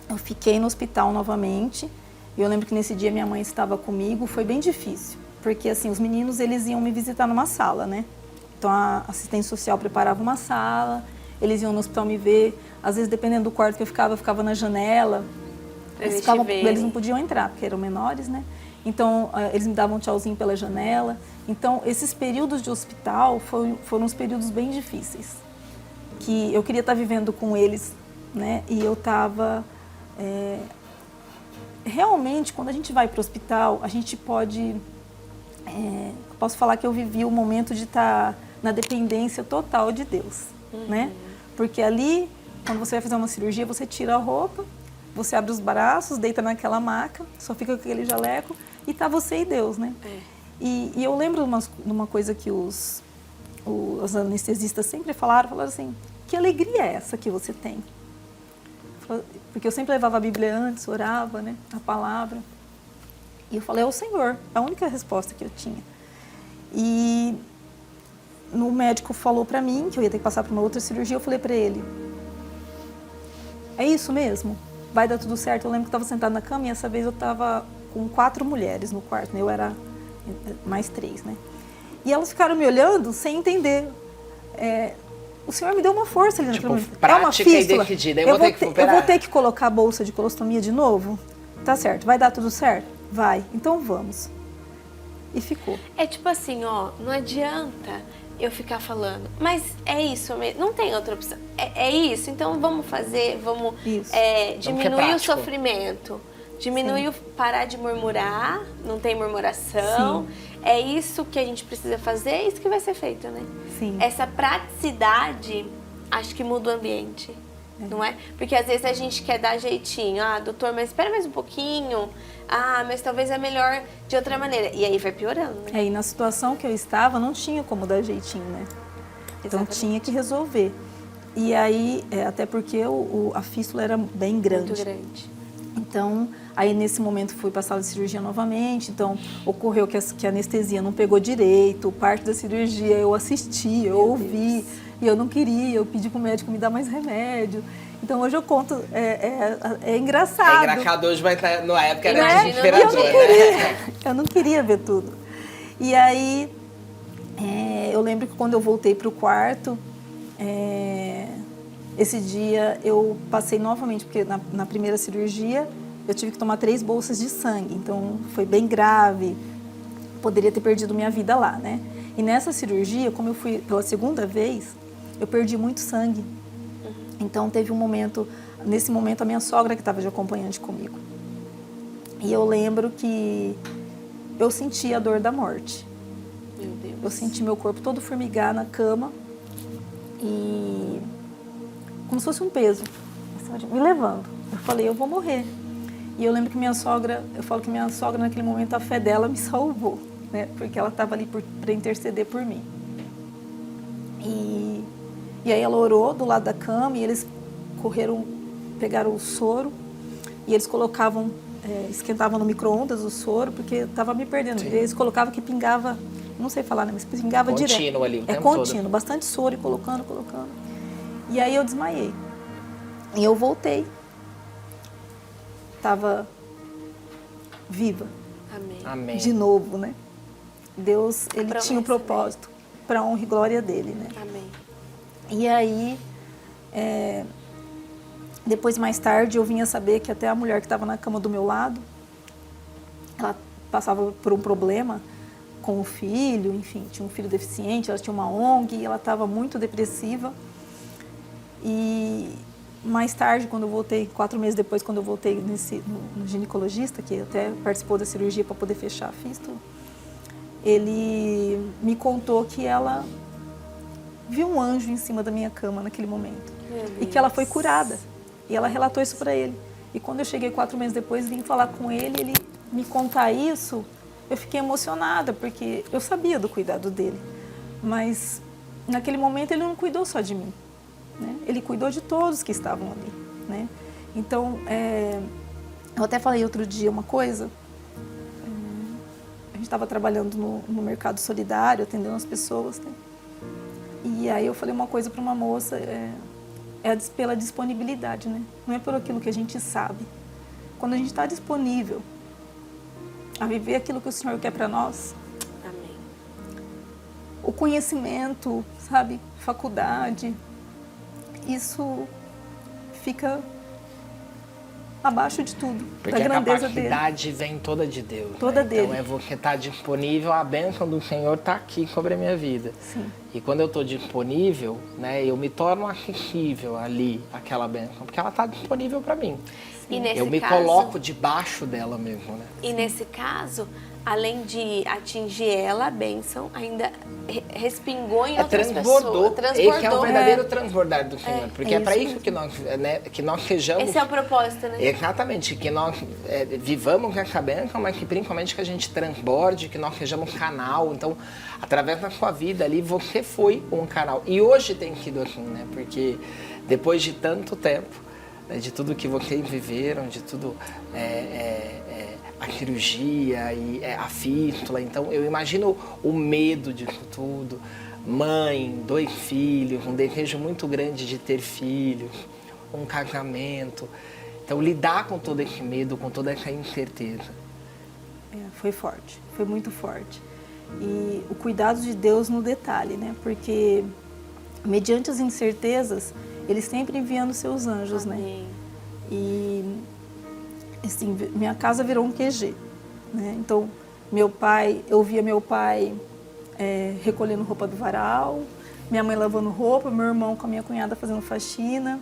[SPEAKER 8] eu fiquei no hospital novamente. E eu lembro que nesse dia minha mãe estava comigo. Foi bem difícil, porque assim, os meninos eles iam me visitar numa sala, né? Então a assistente social preparava uma sala. Eles iam no hospital me ver. Às vezes, dependendo do quarto que eu ficava na janela. Eles não podiam entrar, porque eram menores, né? Então, eles me davam um tchauzinho pela janela. Então, esses períodos de hospital foram uns períodos bem difíceis. Que eu queria estar vivendo com eles, né? E eu estava... realmente, quando a gente vai para o hospital, a gente pode... posso falar que eu vivi o momento de estar na dependência total de Deus, né? Porque ali, quando você vai fazer uma cirurgia, você tira a roupa, você abre os braços, deita naquela maca, só fica com aquele jaleco e tá você e Deus, né? E eu lembro de uma coisa que os anestesistas sempre falaram assim, que alegria é essa que você tem? Porque eu sempre levava a Bíblia antes, orava, né? A palavra. E eu falei, é o Senhor, a única resposta que eu tinha. E o médico falou para mim que eu ia ter que passar por uma outra cirurgia, eu falei para ele, é isso mesmo? vai dar tudo certo. Eu lembro que eu estava sentada na cama e essa vez eu estava com 4 mulheres no quarto, né? Eu era mais 3, né? E elas ficaram me olhando sem entender. O Senhor me deu uma força ali naquele momento.
[SPEAKER 3] Prática
[SPEAKER 8] uma fístula.
[SPEAKER 3] e decidida. Eu
[SPEAKER 8] vou ter que colocar a bolsa de colostomia de novo? Tá certo. Vai dar tudo certo? Vai. Então vamos. E ficou.
[SPEAKER 4] É tipo assim, ó, não adianta eu ficar falando, mas é isso mesmo, não tem outra opção. É isso, então vamos fazer, vamos diminuir o sofrimento. Diminuir, parar de murmurar, não tem murmuração. Sim. É isso que a gente precisa fazer, é isso que vai ser feito, né?
[SPEAKER 8] Sim.
[SPEAKER 4] Essa praticidade, acho que muda o ambiente, não é? Porque às vezes a gente quer dar jeitinho. Ah, doutor, mas espera mais um pouquinho. Ah, mas talvez é melhor de outra maneira. E aí vai piorando, né?
[SPEAKER 8] E na situação que eu estava, não tinha como dar jeitinho, né? Então
[SPEAKER 4] Exatamente.
[SPEAKER 8] Tinha que resolver. E aí, até porque a fístula era bem grande.
[SPEAKER 4] Muito grande.
[SPEAKER 8] Então, aí nesse momento fui para a sala de cirurgia novamente, então ocorreu que a anestesia não pegou direito, parte da cirurgia eu assisti, eu ouvi, e eu não queria, eu pedi para o médico me dar mais remédio. Então hoje eu conto, é engraçado.
[SPEAKER 3] É engraçado hoje, mas na época era
[SPEAKER 8] Né?
[SPEAKER 3] desesperador,
[SPEAKER 8] Eu não queria ver tudo. E aí, eu lembro que quando eu voltei para o quarto, esse dia eu passei novamente, porque na primeira cirurgia eu tive que tomar 3 bolsas de sangue, então foi bem grave, poderia ter perdido minha vida lá, né? E nessa cirurgia, como eu fui pela segunda vez, eu perdi muito sangue. Então teve um momento, nesse momento a minha sogra que estava de acompanhante comigo. E eu lembro que eu senti a dor da morte.
[SPEAKER 4] Meu Deus.
[SPEAKER 8] Eu senti meu corpo todo formigar na cama e como se fosse um peso, me levando. Eu falei, eu vou morrer. E eu lembro que eu falo que minha sogra naquele momento, a fé dela me salvou, né? Porque ela estava ali para interceder por mim. E aí ela orou do lado da cama e eles pegaram o soro e eles colocavam, esquentavam no micro-ondas o soro, porque estava me perdendo.
[SPEAKER 3] Sim.
[SPEAKER 8] Eles colocavam que pingava, não sei falar, né? Mas pingava direto.
[SPEAKER 3] Contínuo ali, o tempo
[SPEAKER 8] contínuo,
[SPEAKER 3] todo.
[SPEAKER 8] bastante soro e colocando. E aí eu desmaiei. E eu voltei. Estava viva.
[SPEAKER 4] Amém.
[SPEAKER 3] Amém.
[SPEAKER 8] De novo, né? Deus, ele
[SPEAKER 4] Promessa,
[SPEAKER 8] tinha um propósito para a honra e glória dele, né?
[SPEAKER 4] Amém.
[SPEAKER 8] E aí, depois mais tarde, eu vinha saber que até a mulher que estava na cama do meu lado, ela passava por um problema com o filho, enfim, tinha um filho deficiente, ela tinha uma ONG, e ela estava muito depressiva. E mais tarde, quando eu voltei, 4 meses depois, quando eu voltei no ginecologista, que até participou da cirurgia para poder fechar a fístula, ele me contou que ela viu um anjo em cima da minha cama naquele momento. E que ela foi curada. E ela relatou isso para ele. E quando eu cheguei 4 meses depois, vim falar com ele, ele me contar isso, eu fiquei emocionada, porque eu sabia do cuidado dele. Mas naquele momento ele não cuidou só de mim, né? Ele cuidou de todos que estavam ali, né? Então, eu até falei outro dia uma coisa. A gente estava trabalhando no mercado solidário, atendendo as pessoas, né? E aí eu falei uma coisa para uma moça, pela disponibilidade, né? Não é por aquilo que a gente sabe. Quando a gente está disponível a viver aquilo que o Senhor quer para nós,
[SPEAKER 4] Amém.
[SPEAKER 8] o conhecimento, sabe, faculdade, isso fica abaixo de tudo,
[SPEAKER 3] Porque
[SPEAKER 8] da grandeza
[SPEAKER 3] a
[SPEAKER 8] dele.
[SPEAKER 3] capacidade vem toda de Deus.
[SPEAKER 8] Toda
[SPEAKER 3] né?
[SPEAKER 8] dele.
[SPEAKER 3] Então é você estar disponível, a bênção do Senhor está aqui sobre a minha vida.
[SPEAKER 8] Sim.
[SPEAKER 3] E quando eu estou disponível, né, eu me torno acessível ali, aquela bênção, porque ela está disponível para mim.
[SPEAKER 4] E nesse
[SPEAKER 3] Eu me
[SPEAKER 4] caso,
[SPEAKER 3] coloco debaixo dela mesmo, né?
[SPEAKER 4] E nesse caso, além de atingir ela, a bênção ainda respingou em outras
[SPEAKER 3] transbordou.
[SPEAKER 4] pessoas.
[SPEAKER 3] Esse é o verdadeiro transbordar do Senhor. Porque é para
[SPEAKER 8] isso
[SPEAKER 3] isso que nós sejamos...
[SPEAKER 4] Esse é o propósito, né?
[SPEAKER 3] Exatamente, que nós vivamos essa bênção, mas que principalmente que a gente transborde, que nós sejamos canal. Então, através da sua vida ali, você foi um canal. E hoje tem sido assim, né? Porque depois de tanto tempo, né, de tudo que vocês viveram, de tudo, a cirurgia e a fístula, então eu imagino o medo disso tudo. Mãe, 2 filhos, um desejo muito grande de ter filhos, um casamento. Então, lidar com todo esse medo, com toda essa incerteza.
[SPEAKER 8] Foi forte, foi muito forte. E o cuidado de Deus no detalhe, né? Porque, mediante as incertezas, Ele sempre enviando seus anjos,
[SPEAKER 4] Amém.
[SPEAKER 8] né? E, assim, minha casa virou um QG, né? Então, eu via meu pai recolhendo roupa do varal, minha mãe lavando roupa, meu irmão com a minha cunhada fazendo faxina.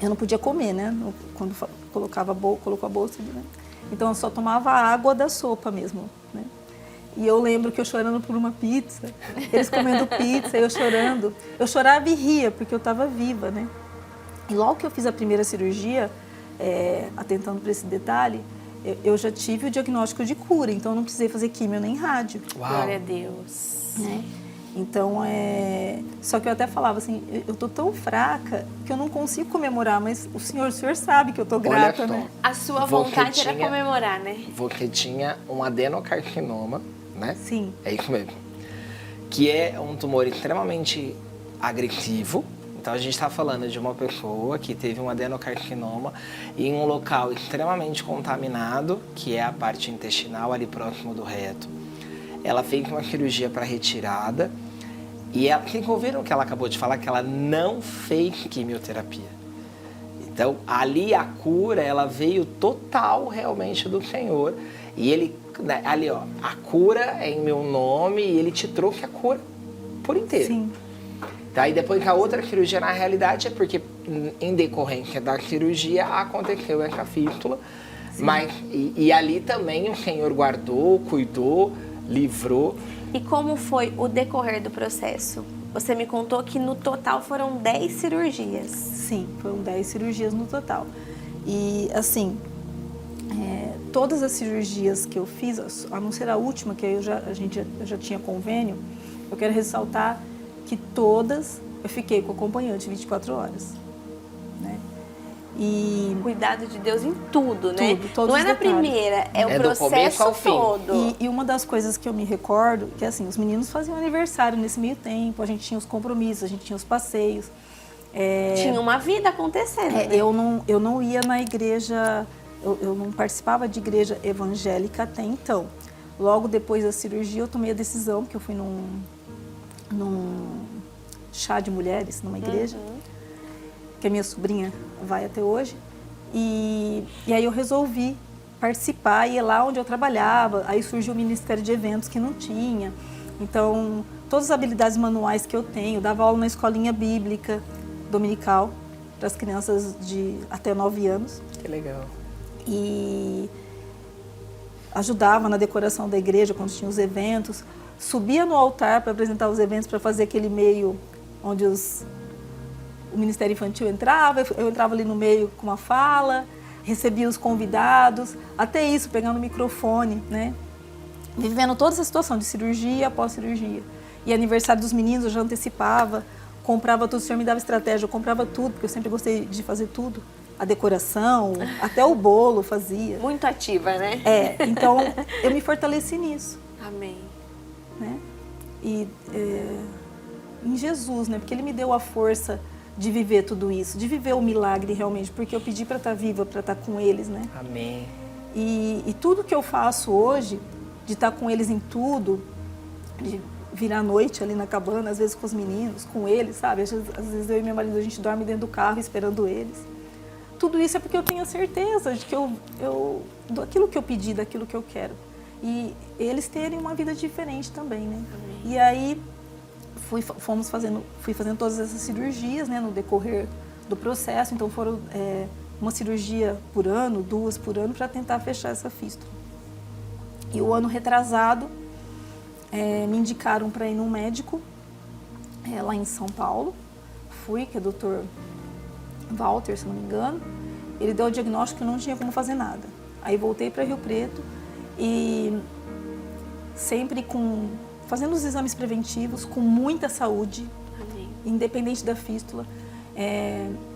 [SPEAKER 8] Eu não podia comer, né? Quando colocou a bolsa, né? Então eu só tomava a água da sopa mesmo, né? E eu lembro que eu chorando por uma pizza, eles comendo pizza, eu chorando. Eu chorava e ria, porque eu estava viva, né? E logo que eu fiz a primeira cirurgia, atentando para esse detalhe, eu já tive o diagnóstico de cura, então eu não precisei fazer químio nem rádio.
[SPEAKER 3] Uau.
[SPEAKER 4] Glória a Deus.
[SPEAKER 8] Né? Então, só que eu até falava assim, eu tô tão fraca que eu não consigo comemorar, mas o senhor sabe que eu tô grata,
[SPEAKER 3] Olha só.
[SPEAKER 8] né?
[SPEAKER 4] A sua vontade era comemorar, né?
[SPEAKER 3] Você tinha um adenocarcinoma, né?
[SPEAKER 8] Sim.
[SPEAKER 3] É isso mesmo. Que é um tumor extremamente agressivo. Então, a gente está falando de uma pessoa que teve um adenocarcinoma em um local extremamente contaminado, que é a parte intestinal, ali próximo do reto. Ela fez uma cirurgia para retirada e vocês ouviram o que ela acabou de falar, que ela não fez quimioterapia. Então, ali a cura, ela veio total realmente do Senhor. E Ele, né, ali ó, a cura é em meu nome e Ele te trouxe a cura por inteiro.
[SPEAKER 8] Sim.
[SPEAKER 3] Tá? E depois que a outra cirurgia, na realidade, é porque em decorrência da cirurgia aconteceu essa fístula. Mas, e ali também o Senhor guardou, cuidou, livrou.
[SPEAKER 4] E como foi o decorrer do processo? Você me contou que no total foram 10 cirurgias.
[SPEAKER 8] Sim, foram 10 cirurgias no total. E, assim, todas as cirurgias que eu fiz, a não ser a última, que eu já tinha convênio, eu quero ressaltar que todas eu fiquei com acompanhante 24 horas. Né? E
[SPEAKER 4] Cuidado de Deus em tudo, né?
[SPEAKER 8] Tudo, todos
[SPEAKER 4] não é
[SPEAKER 8] os
[SPEAKER 4] na
[SPEAKER 8] detalhes.
[SPEAKER 4] primeira, é o
[SPEAKER 3] do começo
[SPEAKER 4] processo
[SPEAKER 3] ao fim.
[SPEAKER 4] todo.
[SPEAKER 8] E uma das coisas que eu me recordo, que assim, os meninos faziam aniversário nesse meio tempo, a gente tinha os compromissos, a gente tinha os passeios.
[SPEAKER 4] Tinha uma vida acontecendo. Né?
[SPEAKER 8] Eu não ia na igreja, eu não participava de igreja evangélica até então. Logo depois da cirurgia eu tomei a decisão, porque eu fui num chá de mulheres, numa igreja, que a minha sobrinha vai até hoje. E aí eu resolvi participar, ir lá onde eu trabalhava. Aí surgiu o Ministério de Eventos que não tinha. Então, todas as habilidades manuais que eu tenho, dava aula na escolinha bíblica dominical para as crianças de até 9 anos.
[SPEAKER 3] Que legal.
[SPEAKER 8] E ajudava na decoração da igreja quando tinha os eventos. Subia no altar para apresentar os eventos, para fazer aquele meio onde o Ministério Infantil entrava. Eu entrava ali no meio com uma fala, recebia os convidados, até isso, pegando o microfone, né? Vivendo toda essa situação de cirurgia após cirurgia. E aniversário dos meninos eu já antecipava, comprava tudo, o senhor me dava estratégia, eu comprava tudo, porque eu sempre gostei de fazer tudo. A decoração, até o bolo fazia.
[SPEAKER 4] Muito ativa, né?
[SPEAKER 8] Então eu me fortaleci nisso.
[SPEAKER 4] Amém.
[SPEAKER 8] Né? E em Jesus, né? Porque Ele me deu a força de viver tudo isso, de viver o milagre realmente, porque eu pedi para estar viva, para estar com eles, né?
[SPEAKER 3] Amém.
[SPEAKER 8] E tudo que eu faço hoje, de estar com eles em tudo, de virar à noite ali na cabana, às vezes com os meninos, com eles, sabe? Às vezes eu e meu marido, a gente dorme dentro do carro esperando eles. Tudo isso é porque eu tenho a certeza de que daquilo que eu pedi, daquilo que eu quero. E eles terem uma vida diferente também, né? Amém. E aí fui fazendo todas essas cirurgias, né, no decorrer do processo. Então foram uma cirurgia por ano, 2 por ano, para tentar fechar essa fístula. E o ano retrasado me indicaram para ir num médico lá em São Paulo. Fui, que é o Dr. Walter, se não me engano. Ele deu o diagnóstico que não tinha como fazer nada. Aí voltei para Rio Preto e sempre fazendo os exames preventivos, com muita saúde,
[SPEAKER 4] Amém.
[SPEAKER 8] Independente da fístula.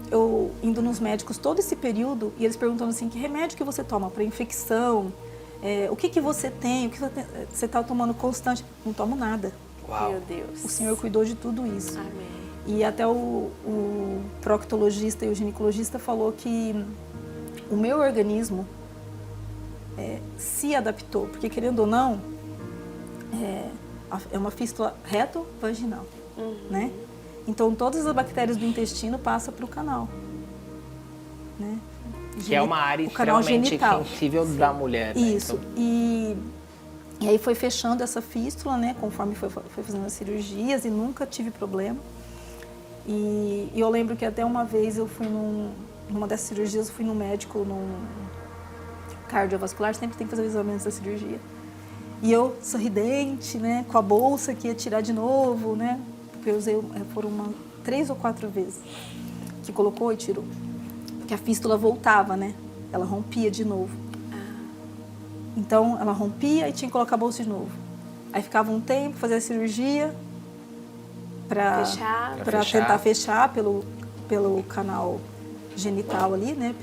[SPEAKER 8] Eu indo nos médicos todo esse período e eles perguntando assim, que remédio que você toma para infecção? O que você tem? O que você está tomando constante? Não tomo nada.
[SPEAKER 3] Uau.
[SPEAKER 4] Meu Deus.
[SPEAKER 8] O Senhor cuidou de tudo isso.
[SPEAKER 4] Amém.
[SPEAKER 8] E até o proctologista e o ginecologista falou que o meu organismo se adaptou, porque querendo ou não, é uma fístula reto-vaginal, né? Então todas as bactérias do intestino passam para o canal, né?
[SPEAKER 3] Que é uma área extremamente sensível da mulher, né?
[SPEAKER 8] Isso.
[SPEAKER 3] Então...
[SPEAKER 8] E aí foi fechando essa fístula, né? Conforme foi fazendo as cirurgias e nunca tive problema. E eu lembro que até uma vez eu fui numa dessas cirurgias, eu fui no médico, num cardiovascular, sempre tem que fazer o exame antes da cirurgia. E eu, sorridente, né? Com a bolsa que ia tirar de novo, né? Porque eu usei, foram 3 ou 4 vezes que colocou e tirou. Porque a fístula voltava, né? Ela rompia de novo. Então, ela rompia e tinha que colocar a bolsa de novo. Aí ficava um tempo, fazia a cirurgia para tentar fechar pelo canal genital ali, né?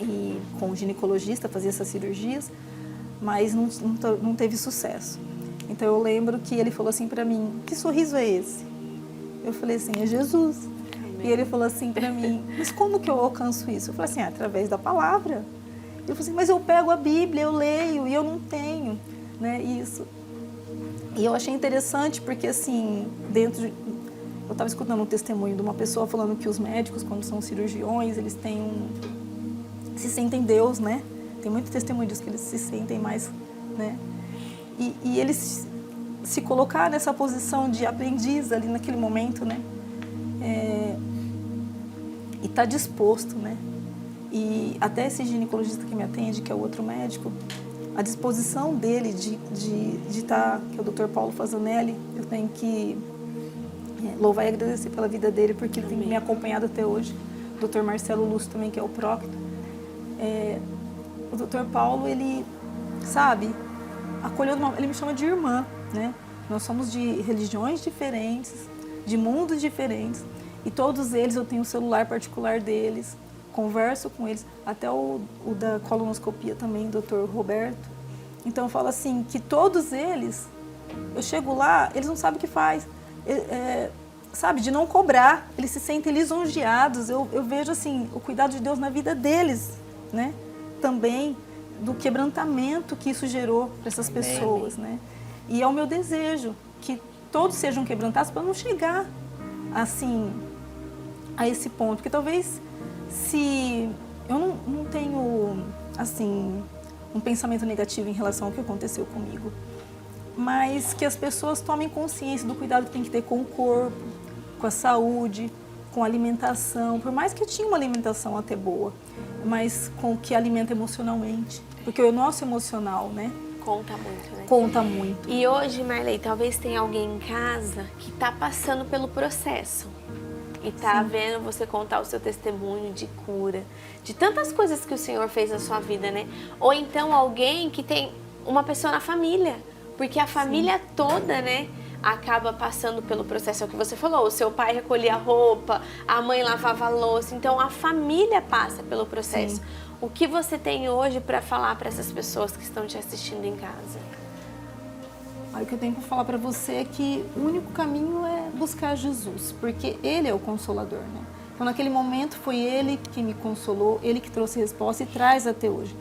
[SPEAKER 8] E com o ginecologista fazia essas cirurgias, mas não teve sucesso. Então, eu lembro que ele falou assim para mim, que sorriso é esse? Eu falei assim, é Jesus. E ele falou assim para mim, mas como que eu alcanço isso? Eu falei assim, através da palavra. Eu falei assim, mas eu pego a Bíblia, eu leio e eu não tenho, né, isso. E eu achei interessante porque, assim, eu estava escutando um testemunho de uma pessoa falando que os médicos, quando são cirurgiões, eles se sentem Deus, né? Tem muito testemunho disso, que eles se sentem mais, né? E eles se colocar nessa posição de aprendiz ali naquele momento, né? E tá disposto, né? E até esse ginecologista que me atende, que é o outro médico, a disposição dele de estar, que é o Dr. Paulo Fazanelli, eu tenho que louvar e agradecer pela vida dele, porque ele tem me acompanhado até hoje. O Dr. Marcelo Lúcio também, que é o prócto. O Dr. Paulo, ele, sabe, acolheu, ele me chama de irmã, né? Nós somos de religiões diferentes, de mundos diferentes, e todos eles, eu tenho o celular particular deles, converso com eles, até o da colonoscopia também, Dr. Roberto. Então eu falo assim, que todos eles, eu chego lá, eles não sabem o que faz, sabe, de não cobrar, eles se sentem lisonjeados, eu vejo assim, o cuidado de Deus na vida deles, né, também, do quebrantamento que isso gerou para essas pessoas, né, e é o meu desejo, que todos sejam quebrantados para não chegar, assim, a esse ponto, porque talvez se eu não tenho, assim, um pensamento negativo em relação ao que aconteceu comigo, mas que as pessoas tomem consciência do cuidado que tem que ter com o corpo, com a saúde, com a alimentação, por mais que eu tinha uma alimentação até boa, mas com o que alimenta emocionalmente, porque o nosso emocional, né?
[SPEAKER 4] Conta muito, né?
[SPEAKER 8] Conta muito.
[SPEAKER 4] E hoje, Marley, talvez tenha alguém em casa que está passando pelo processo. E tá vendo você contar o seu testemunho de cura, de tantas coisas que o Senhor fez na sua vida, né? Ou então alguém que tem uma pessoa na família, porque a família toda, né, acaba passando pelo processo, é o que você falou, o seu pai recolhia a roupa, a mãe lavava a louça, então a família passa pelo processo. Sim. O que você tem hoje para falar para essas pessoas que estão te assistindo em casa?
[SPEAKER 8] Aí o que eu tenho para falar para você é que o único caminho é buscar Jesus, porque Ele é o Consolador, né? Então naquele momento foi Ele que me consolou, Ele que trouxe resposta e traz até hoje.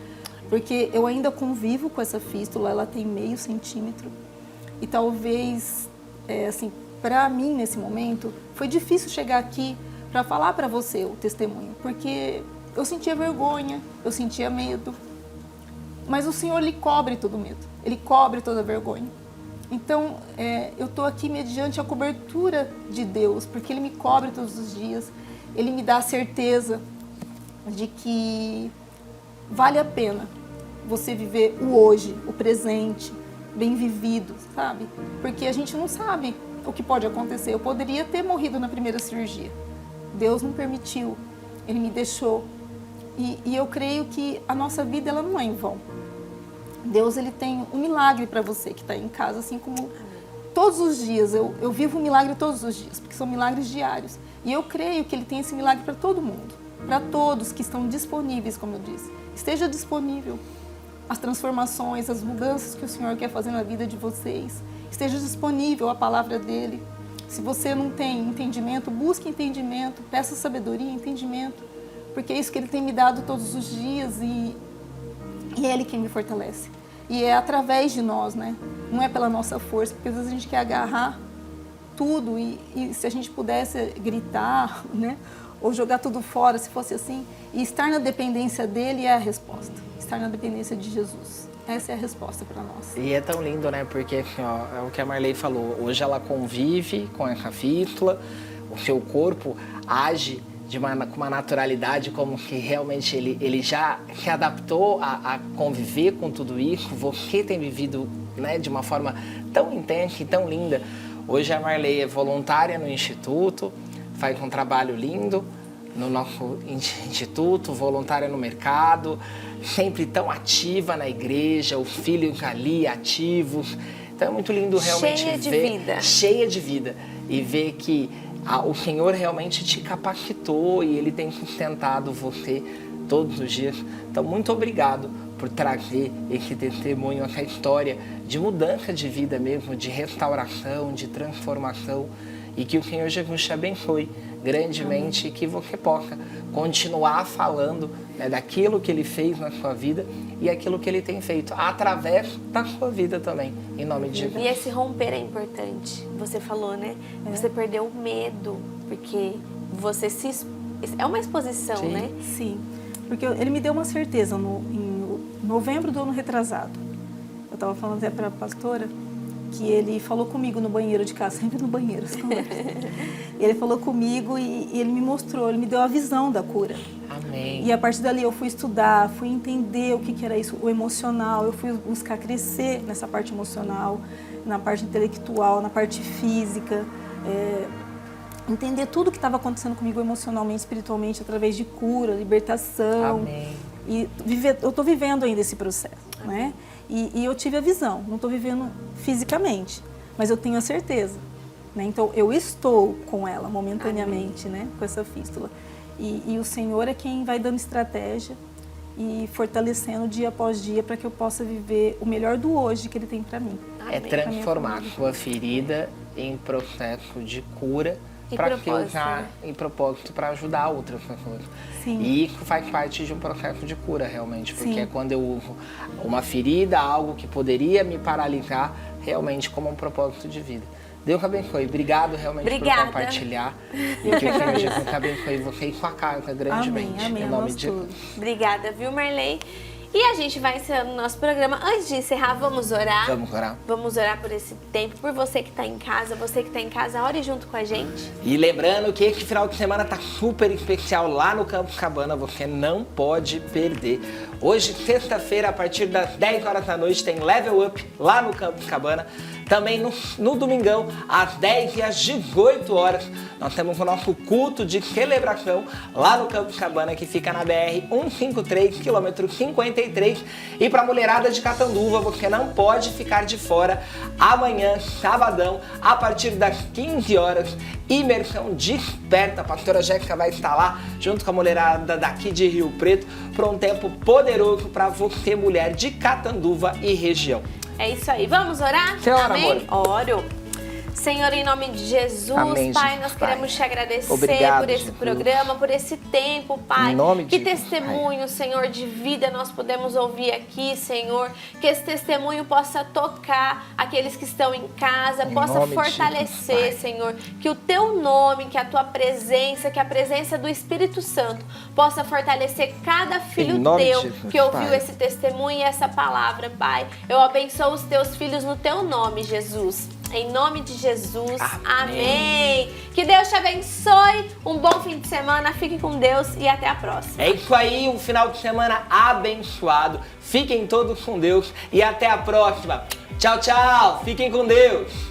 [SPEAKER 8] Porque eu ainda convivo com essa fístula, ela tem meio centímetro. E talvez, assim, para mim nesse momento, foi difícil chegar aqui para falar para você o testemunho, porque eu sentia vergonha, eu sentia medo. Mas o Senhor, Ele cobre todo medo, Ele cobre toda vergonha. Então, eu estou aqui mediante a cobertura de Deus, porque Ele me cobre todos os dias, Ele me dá a certeza de que vale a pena você viver o hoje, o presente, bem vivido, sabe? Porque a gente não sabe o que pode acontecer. Eu poderia ter morrido na primeira cirurgia. Deus não permitiu, Ele me deixou. E eu creio que a nossa vida ela não é em vão. Deus, Ele tem um milagre para você que está em casa, assim como todos os dias. Eu vivo um milagre todos os dias, porque são milagres diários. E eu creio que Ele tem esse milagre para todo mundo, para todos que estão disponíveis, como eu disse. Esteja disponível as transformações, as mudanças que o Senhor quer fazer na vida de vocês. Esteja disponível a palavra dEle. Se você não tem entendimento, busque entendimento, peça sabedoria e entendimento, porque é isso que Ele tem me dado todos os dias e é Ele quem me fortalece. E é através de nós, né? Não é pela nossa força, porque às vezes a gente quer agarrar tudo e se a gente pudesse gritar, né? Ou jogar tudo fora, se fosse assim, e estar na dependência dEle é a resposta. Estar na dependência de Jesus. Essa é a resposta para nós.
[SPEAKER 3] E é tão lindo, né? Porque ó, é o que a Marley falou. Hoje ela convive com essa fístula, o seu corpo age com uma naturalidade como que realmente ele já se adaptou a conviver com tudo isso. Você tem vivido, né, de uma forma tão intensa e tão linda. Hoje a Marley é voluntária no Instituto, faz um trabalho lindo no nosso instituto, voluntária no mercado, sempre tão ativa na igreja, os filhos ali ativos. Então é muito lindo realmente cheia de vida e ver que o Senhor realmente te capacitou e Ele tem sustentado você todos os dias. Então muito obrigado por trazer esse testemunho, essa história de mudança de vida mesmo, de restauração, de transformação, e que o Senhor Jesus te abençoe grandemente. Amém. E que você possa continuar falando, né, daquilo que Ele fez na sua vida e aquilo que Ele tem feito através da sua vida também, em nome de Jesus.
[SPEAKER 4] E esse romper é importante, você falou, né? Você perdeu o medo, porque você é uma exposição,
[SPEAKER 8] Sim.
[SPEAKER 4] né?
[SPEAKER 8] Sim, porque Ele me deu uma certeza em novembro do ano retrasado. Eu estava falando até para a pastora que Ele falou comigo no banheiro de casa, sempre no banheiro. Ele falou comigo e Ele me mostrou, Ele me deu a visão da cura.
[SPEAKER 3] Amém.
[SPEAKER 8] E a partir dali eu fui estudar, fui entender o que era isso, o emocional. Eu fui buscar crescer nessa parte emocional, na parte intelectual, na parte física. Entender tudo o que estava acontecendo comigo emocionalmente, espiritualmente, através de cura, libertação.
[SPEAKER 3] Amém.
[SPEAKER 8] E eu estou vivendo ainda esse processo, né? E eu tive a visão, não estou vivendo fisicamente, mas eu tenho a certeza, né? Então eu estou com ela momentaneamente, né? Com essa fístula. E o Senhor é quem vai dando estratégia e fortalecendo dia após dia para que eu possa viver o melhor do hoje que Ele tem para mim.
[SPEAKER 3] É transformar sua ferida em processo de cura para que usar em propósito para ajudar outras pessoas.
[SPEAKER 8] Sim.
[SPEAKER 3] E isso faz parte de um processo de cura realmente, porque
[SPEAKER 8] Sim.
[SPEAKER 3] é quando eu uso uma ferida, algo que poderia me paralisar, realmente como um propósito de vida. Deus abençoe. Obrigado realmente por compartilhar. E que o Senhor Jesus abençoe você e sua casa grandemente.
[SPEAKER 8] Amém.
[SPEAKER 3] Em nome de Jesus.
[SPEAKER 4] Obrigada, viu, Marley? E a gente vai encerrando o nosso programa. Antes de encerrar, vamos orar?
[SPEAKER 3] Vamos orar.
[SPEAKER 4] Vamos orar por esse tempo, por você que está em casa. Você que está em casa, ore junto com a gente.
[SPEAKER 3] E lembrando que esse final de semana tá super especial lá no Campos Cabana, você não pode perder. Hoje, sexta-feira, a partir das 10 horas da noite, tem Level Up lá no Campos Cabana. Também no domingão, às 10 e às 18 horas, nós temos o nosso culto de celebração lá no Campos Cabana, que fica na BR 153, quilômetro 53. E para a mulherada de Catanduva, você não pode ficar de fora. Amanhã, sabadão, a partir das 15 horas, imersão desperta. A pastora Jéssica vai estar lá, junto com a mulherada daqui de Rio Preto, para um tempo poderoso para você, mulher de Catanduva e região.
[SPEAKER 4] É isso aí. Vamos orar?
[SPEAKER 3] Você ora,
[SPEAKER 4] amém?
[SPEAKER 3] amor?
[SPEAKER 4] Oro. Senhor, em nome de Jesus,
[SPEAKER 3] Amém,
[SPEAKER 4] Pai,
[SPEAKER 3] Jesus,
[SPEAKER 4] nós
[SPEAKER 3] Pai.
[SPEAKER 4] queremos te agradecer
[SPEAKER 3] Obrigado,
[SPEAKER 4] por esse
[SPEAKER 3] Jesus.
[SPEAKER 4] programa, por esse tempo, Pai.
[SPEAKER 3] Em nome de
[SPEAKER 4] que
[SPEAKER 3] Jesus,
[SPEAKER 4] testemunho, Senhor, de vida nós podemos ouvir aqui, Senhor. Que esse testemunho possa tocar aqueles que estão em casa,
[SPEAKER 3] Em
[SPEAKER 4] possa
[SPEAKER 3] nome de
[SPEAKER 4] fortalecer,
[SPEAKER 3] Jesus, Pai.
[SPEAKER 4] Senhor. Que o teu nome, que a tua presença, que a presença do Espírito Santo possa fortalecer cada filho
[SPEAKER 3] Em nome
[SPEAKER 4] teu
[SPEAKER 3] de Jesus,
[SPEAKER 4] que ouviu
[SPEAKER 3] Pai.
[SPEAKER 4] esse testemunho e essa palavra, Pai. Eu abençoo os teus filhos no teu nome, Jesus. Em nome de Jesus. Amém. Que Deus te abençoe. Um bom fim de semana. Fique com Deus e até a próxima.
[SPEAKER 3] É isso aí, um final de semana abençoado. Fiquem todos com Deus e até a próxima. Tchau, tchau. Fiquem com Deus.